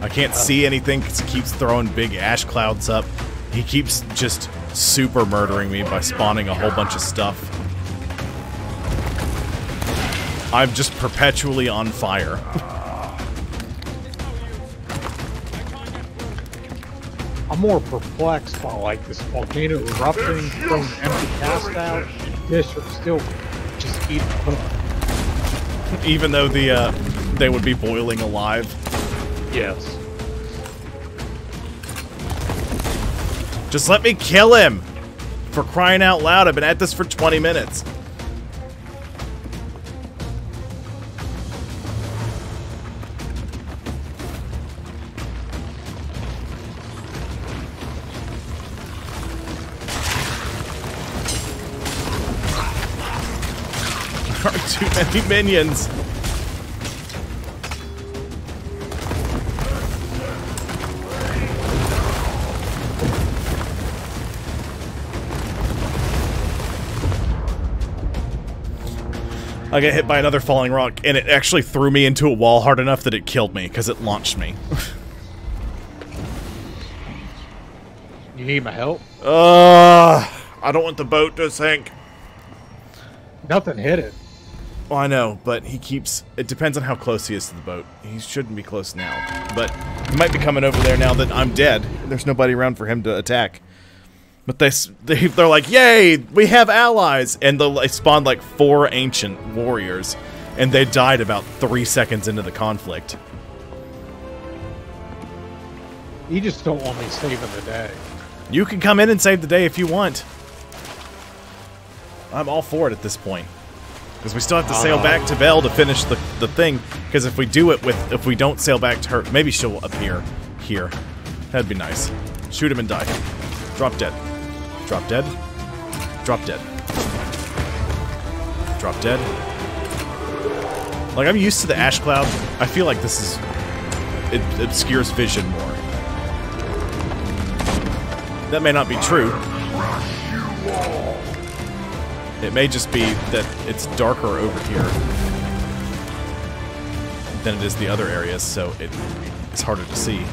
I can't see anything because he keeps throwing big ash clouds up. He keeps just super murdering me by spawning a whole bunch of stuff. I'm just perpetually on fire. I'm more perplexed by like this volcano erupting, throwing an empty cast out, and fish are still just eating hook. Even though they would be boiling alive. Yes. Just let me kill him! For crying out loud, I've been at this for 20 minutes. There are too many minions. I got hit by another falling rock, and it actually threw me into a wall hard enough that it killed me, because it launched me. You need my help? I don't want the boat to sink. Nothing hit it. Well, I know, but he keeps... It depends on how close he is to the boat. He shouldn't be close now. But he might be coming over there now that I'm dead. There's nobody around for him to attack. But they're like, yay, we have allies! And they spawned like 4 ancient warriors. And they died about 3 seconds into the conflict. You just don't want me saving the day. You can come in and save the day if you want. I'm all for it at this point. Because we still have to sail back to Belle to finish the thing. Because if we do it if we don't sail back to her, maybe she'll appear here. That'd be nice. Shoot him and die. Drop dead. Drop dead. Drop dead. Drop dead. Like, I'm used to the ash cloud. I feel like this is... It obscures vision more. That may not be true. It may just be that it's darker over here than it is the other areas, so it's harder to see.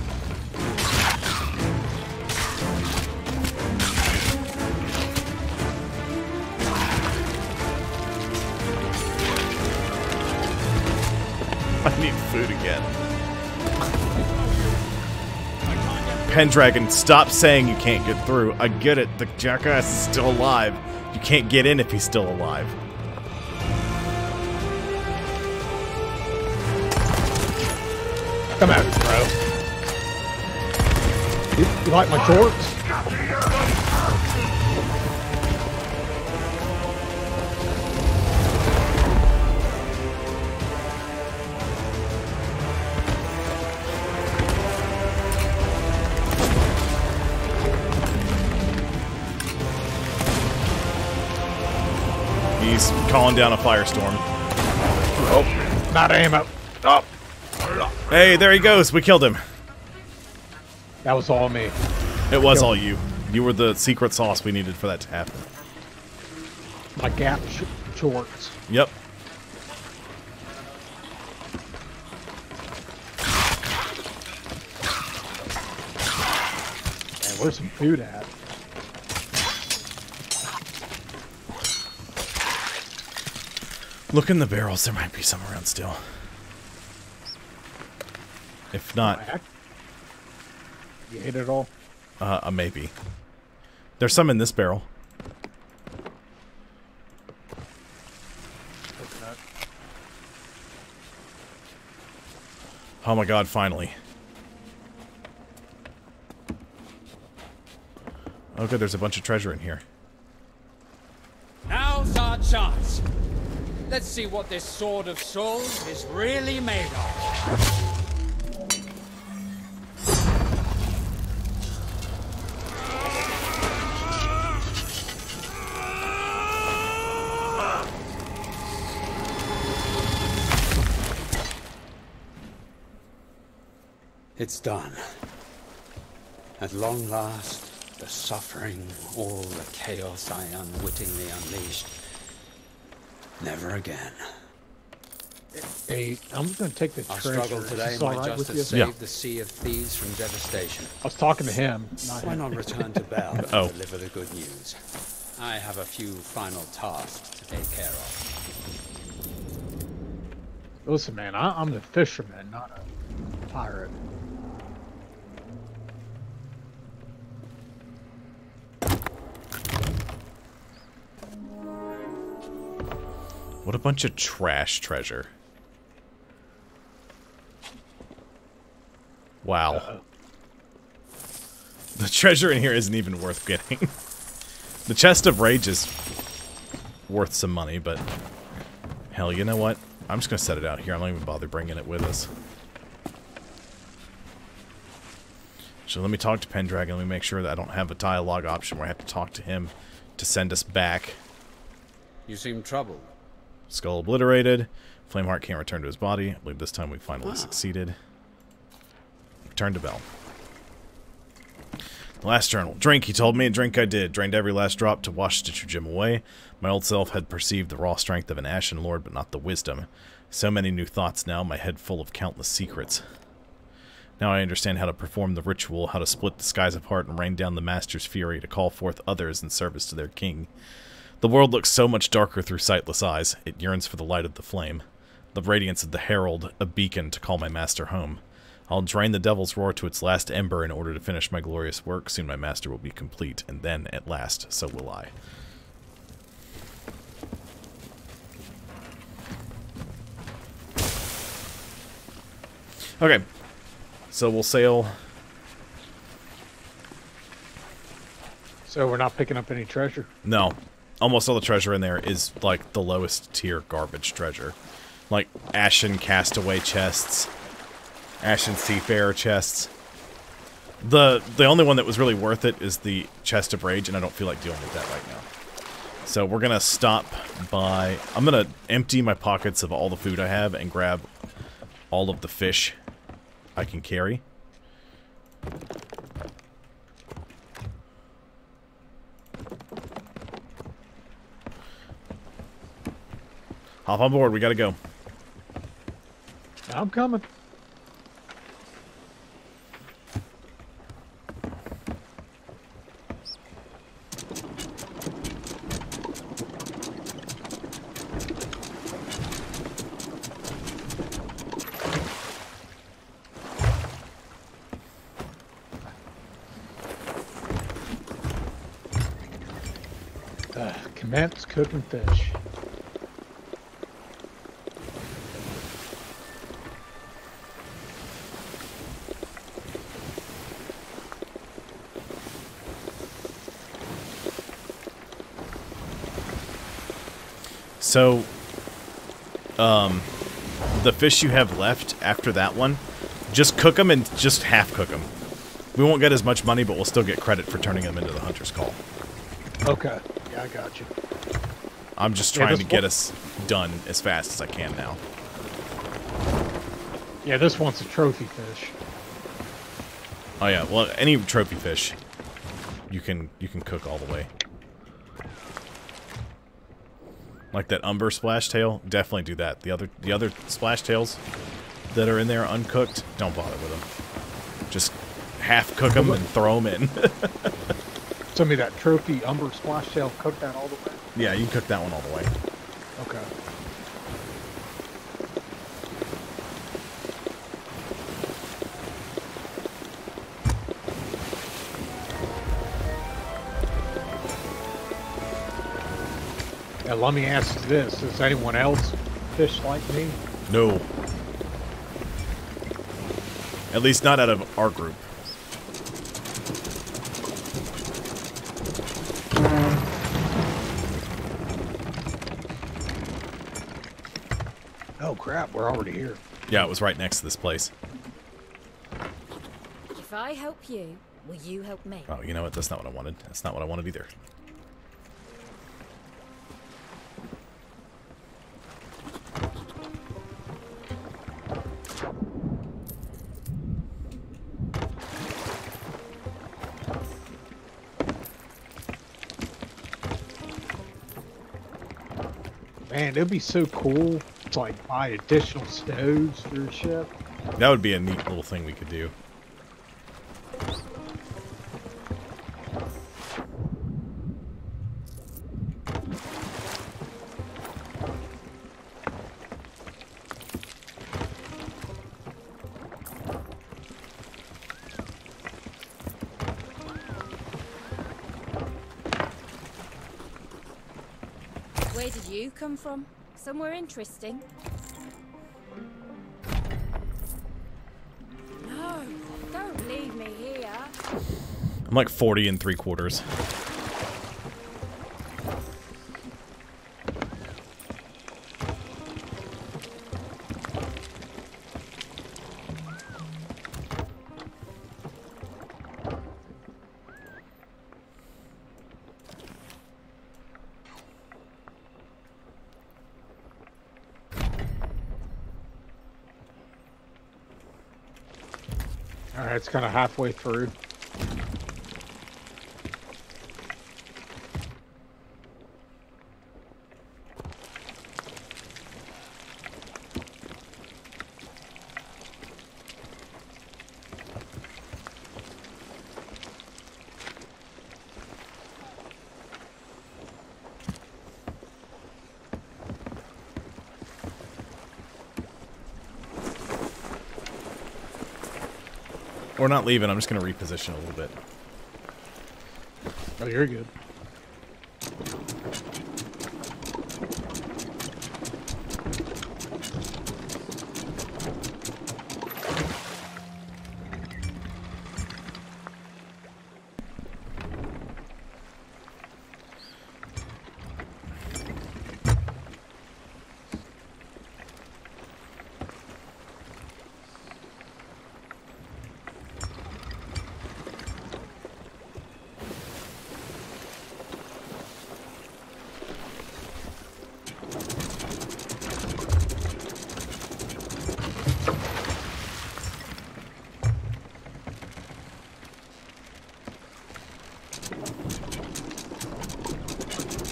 I need food again. Pendragon, stop saying you can't get through. I get it. The jackass is still alive. You can't get in if he's still alive. Come at me, bro. You like my shorts? He's calling down a firestorm. Oh, not ammo. Oh. Hey, there he goes. We killed him. That was all me. It was all you. You were the secret sauce we needed for that to happen. My Gap shorts. Yep. Man, where's some food at? Look in the barrels. There might be some around still. If not... You ate it all? Maybe. There's some in this barrel. Oh my god, finally. Oh good, there's a bunch of treasure in here. Now's our chance. Let's see what this Sword of Souls is really made of. It's done. At long last, the suffering, all the chaos I unwittingly unleashed Never again. Hey, I'm just going to take the Our treasure. struggle Is today this all might right just with have you? saved the Sea of Thieves from devastation. I was talking to him, not Why him. not return to Bell and Oh. deliver the good news? I have a few final tasks to take care of. Listen, man, I'm the fisherman, not a pirate. What a bunch of trash treasure. Wow. The treasure in here isn't even worth getting. The chest of rage is worth some money, but hell, you know what? I'm just gonna set it out here. I'm not even bother bringing it with us. So let me talk to Pendragon. Let me make sure that I don't have a dialogue option where I have to talk to him to send us back. You seem troubled. Skull obliterated. Flameheart can't return to his body. I believe this time we finally succeeded. Return to Bell. The last journal. Drink, he told me, and drink I did. Drained every last drop to wash Stitcher Jim away. My old self had perceived the raw strength of an Ashen Lord, but not the wisdom. So many new thoughts now, my head full of countless secrets. Now I understand how to perform the ritual, how to split the skies apart and rain down the Master's fury to call forth others in service to their king. The world looks so much darker through sightless eyes. It yearns for the light of the flame. The radiance of the Herald, a beacon to call my master home. I'll drain the Devil's Roar to its last ember in order to finish my glorious work. Soon my master will be complete, and then, at last, so will I. Okay. So we'll sail. So we're not picking up any treasure? No. Almost all the treasure in there is, like, the lowest tier garbage treasure. Like, Ashen Castaway chests. Ashen Seafarer chests. The only one that was really worth it is the Chest of Rage, and I don't feel like dealing with that right now. So we're going to stop by... I'm going to empty my pockets of all the food I have and grab all of the fish I can carry. Hop on board, we gotta go. I'm coming. Commence cooking fish. So, the fish you have left after that one, just cook them and just half cook them. We won't get as much money, but we'll still get credit for turning them into the Hunter's Call. Okay. Yeah, I got you. I'm just trying to get us done as fast as I can now. Yeah, this one's a trophy fish. Oh yeah, well, any trophy fish, you can cook all the way. Like that Umber Splash Tail, definitely do that. The other Splash Tails that are in there uncooked, don't bother with them. Just half cook them and throw them in. Send me that trophy Umber Splash Tail. Cook that all the way. Yeah, you can cook that one all the way. Okay. Now, let me ask you this. Does anyone else fish like me? No. At least not out of our group. Oh crap, we're already here. Yeah, it was right next to this place. If I help you, will you help me? Oh, you know what? That's not what I wanted. That's not what I wanted either. Man, it'd be so cool to like buy additional stoves for your ship. That would be a neat little thing we could do. Where did you come from? Somewhere interesting? No, don't leave me here. I'm like 40 3/4. Alright, it's kind of halfway through. We're not leaving. I'm just going to reposition a little bit. Oh, you're good.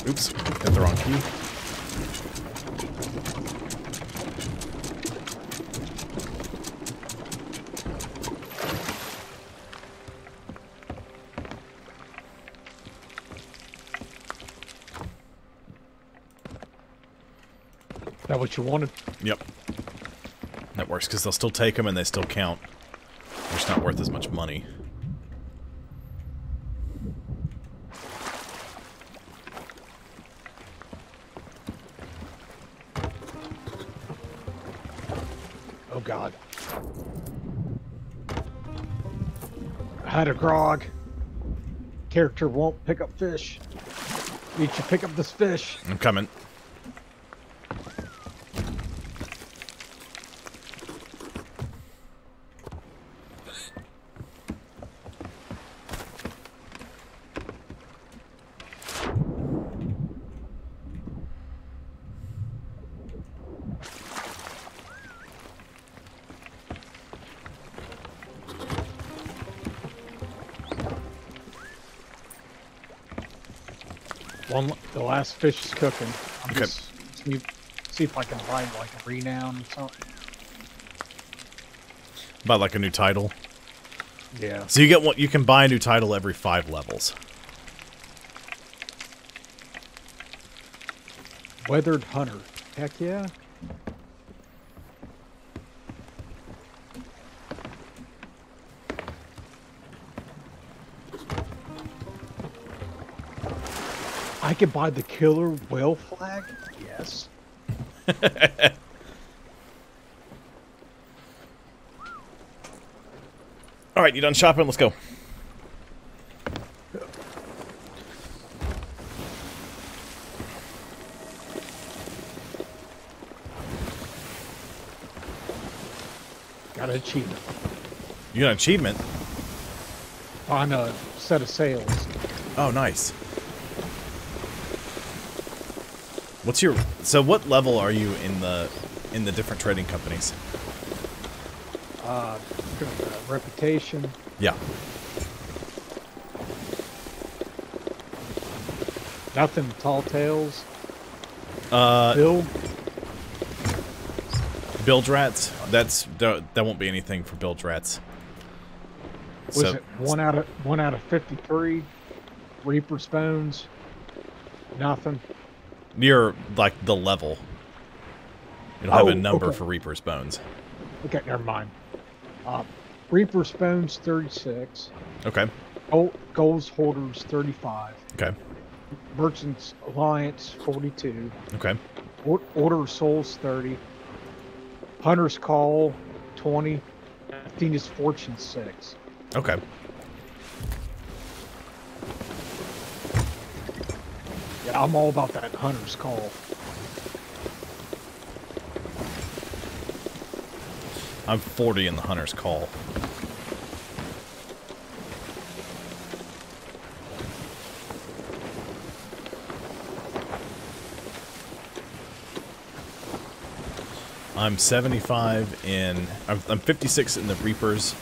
Oops, got the wrong key. Is that what you wanted? Yep. That works because they'll still take them and they still count. They're just not worth as much money. Oh god. I had a grog. Character won't pick up fish. Need to pick up this fish. I'm coming. The last fish is cooking. I'm Okay. just see if I can find like a renown or something. Buy like a new title. Yeah. So you get what you can buy a new title every 5 levels. Weathered Hunter. Heck yeah. I could buy the killer whale flag? Yes. Alright, you done shopping? Let's go. Got an achievement. You got an achievement? On a set of sails. Oh, nice. What's your... So what level are you in the different trading companies? Reputation. Yeah. Nothing tall tales. Bilge rats. That won't be anything for bilge rats. Was it 1 out of 53? Reaper's bones? Nothing. Near like the level. It'll have a number for Reaper's bones. Okay, never mind. Reaper's bones 36. Okay. Gold's Hoarders 35. Okay. Merchant's Alliance 42. Okay. Order of Souls 30. Hunter's Call 20. Athena's Fortune 6. Okay. Yeah, I'm all about that Hunter's Call. I'm 40 in the Hunter's Call. I'm 75 in... I'm 56 in the Reapers.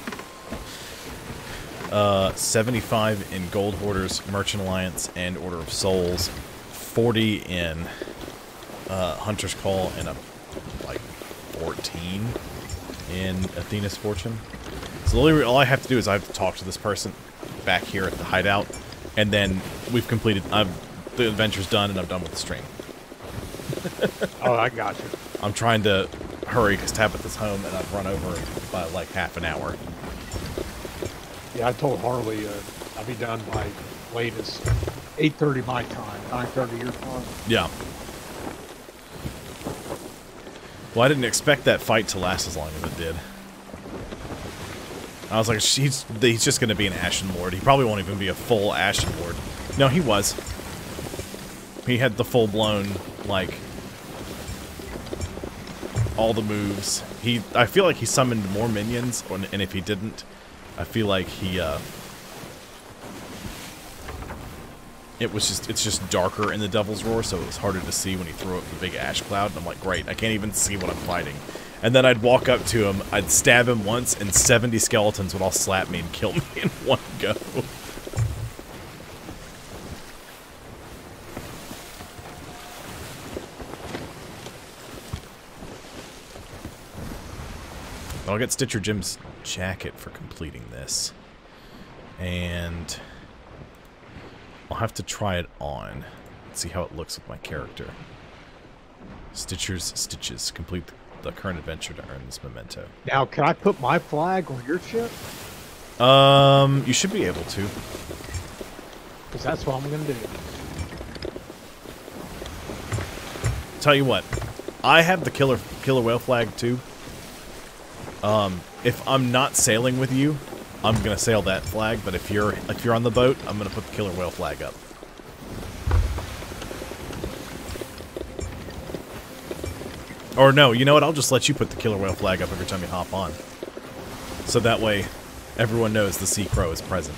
75 in Gold Hoarders, Merchant Alliance, and Order of Souls. 40 in Hunter's Call, and like 14 in Athena's Fortune. So all I have to do is I have to talk to this person back here at the hideout, and then we've completed. The adventure's done, and I'm done with the stream. Oh, I got you. I'm trying to hurry because Tabitha's home, and I've run over by like half an hour. Yeah, I told Harley I'll be done by latest 8:30 my time, 9:30 your time. Yeah. Well, I didn't expect that fight to last as long as it did. I was like, he's just going to be an Ashen Lord. He probably won't even be a full Ashen Lord. No, he was. He had the full-blown, like, all the moves. I feel like he summoned more minions, and if he didn't, I feel like he, it's just darker in the Devil's Roar, so it was harder to see when he threw up the big ash cloud, and I'm like, great, I can't even see what I'm fighting. And then I'd walk up to him, I'd stab him once, and 70 skeletons would all slap me and kill me in one go. I'll get Stitcher Jim's jacket for completing this. And I'll have to try it on. See how it looks with my character. Stitcher's Stitches. Complete the current adventure to earn this memento. Now, can I put my flag on your ship? You should be able to. Because that's what I'm going to do. Tell you what. I have the killer whale flag too. If I'm not sailing with you, I'm gonna sail that flag. But if you're on the boat, I'm gonna put the killer whale flag up. Or no, you know what? I'll just let you put the killer whale flag up every time you hop on. So that way, everyone knows the Sea Crow is present.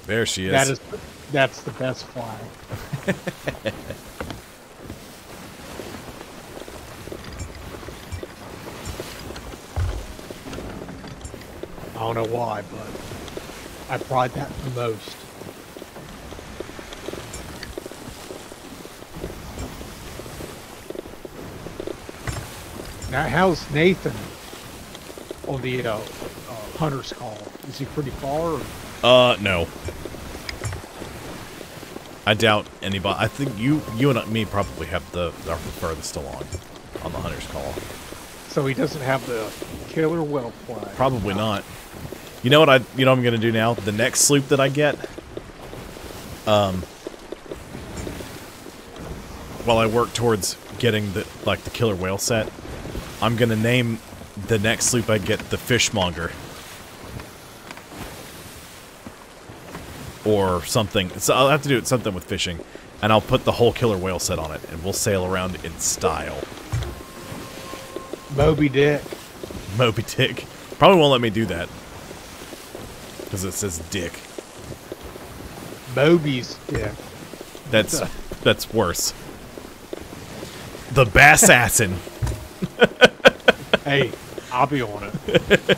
There she is. That's the best flag. I don't know why, but I pride that the most. Now, how's Nathan on the Hunter's Call? Is he pretty far? Or? No. I doubt anybody. I think you and me probably have the furthest along on the Hunter's Call. So he doesn't have the killer whale flag. Probably not. You know what I'm gonna do now? The next sloop that I get, while I work towards getting the killer whale set, I'm gonna name the next sloop I get the Fishmonger. Or something. So I'll have to do something with fishing. And I'll put the whole killer whale set on it. And we'll sail around in style. Moby Dick. Moby Dick. Probably won't let me do that. Because it says dick. Moby's dick. That's worse. The Bassassin. Hey, I'll be on it.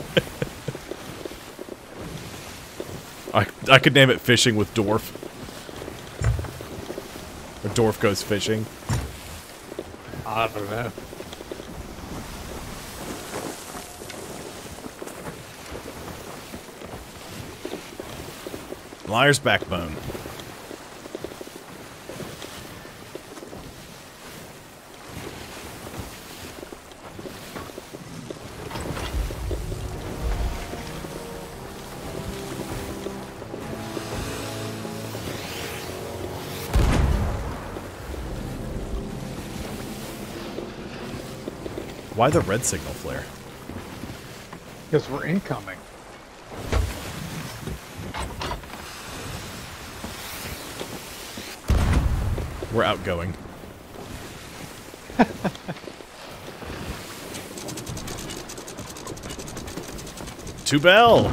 I could name it Fishing with Dwarf. Or Dwarf Goes Fishing. I don't know. Liar's Backbone. Why the red signal flare? Because we're incoming. We're outgoing. To Bell!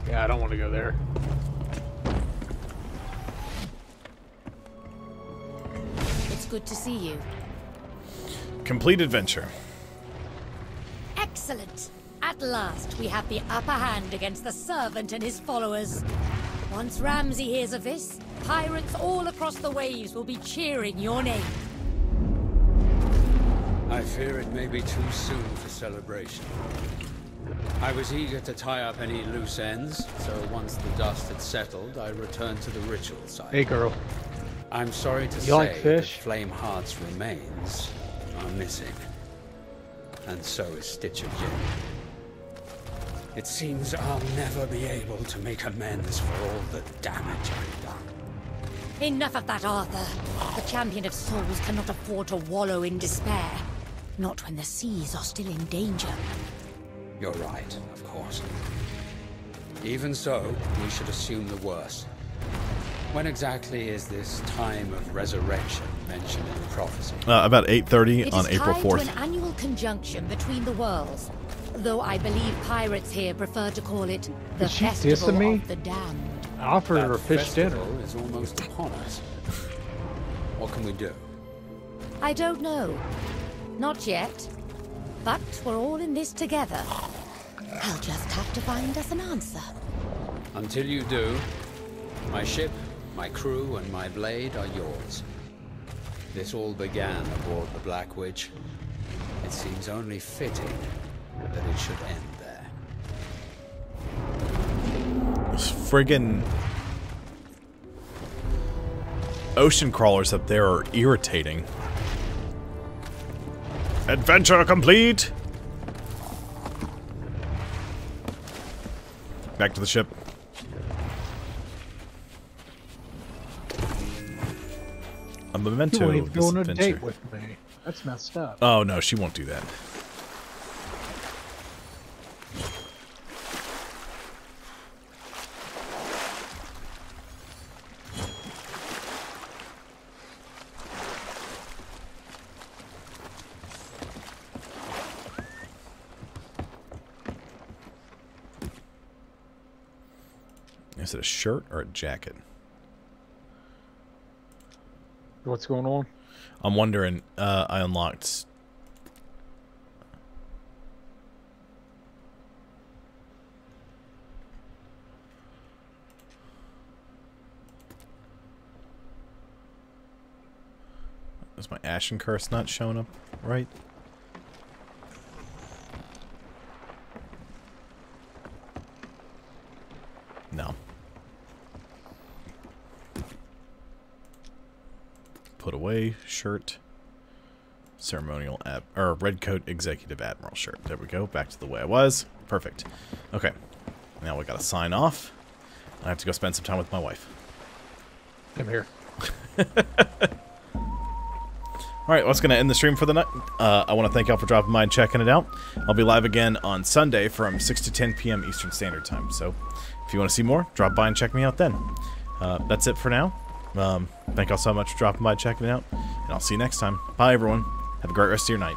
Yeah, I don't want to go there. It's good to see you. Complete adventure. Excellent. At last, we have the upper hand against the servant and his followers. Once Ramsay hears of this, pirates all across the waves will be cheering your name. I fear it may be too soon for celebration. I was eager to tie up any loose ends, so once the dust had settled, I returned to the ritual site. Hey, girl. I'm sorry to You say like fish? that Flameheart's remains are missing. And so is Stitcher Jim. It seems I'll never be able to make amends for all the damage I've done. Enough of that, Arthur. The champion of souls cannot afford to wallow in despair. Not when the seas are still in danger. You're right, of course. Even so, we should assume the worst. When exactly is this time of resurrection mentioned in the prophecy? About 8:30 on April 4th. It is tied to an annual conjunction between the worlds, though I believe pirates here prefer to call it the Is she Festival dissing me? of the Damned. I offered her a That fish dinner. festival is almost upon us. What can we do? I don't know. Not yet. But we're all in this together. I'll just have to find us an answer. Until you do, my ship, my crew, and my blade are yours. This all began aboard the Black Witch. It seems only fitting that it should end there. Those friggin' ocean crawlers up there are irritating. Adventure complete! Back to the ship. A You memento won't of even this go on a adventure. date with me. That's messed up. Oh no, she won't do that. Is it a shirt or a jacket? What's going on? I'm wondering, I unlocked... Is my Ashen Curse not showing up right? No. Put away shirt, ceremonial red coat executive admiral shirt. There we go. Back to the way I was. Perfect. Okay. Now we gotta sign off. I have to go spend some time with my wife. I'm here. Alright, well, that's going to end the stream for the night. I want to thank y'all for dropping by and checking it out. I'll be live again on Sunday from 6 to 10 p.m. Eastern Standard Time. So, If you want to see more, drop by and check me out then. That's it for now. Thank y'all so much for dropping by and checking it out, and I'll see you next time. Bye, everyone. Have a great rest of your night.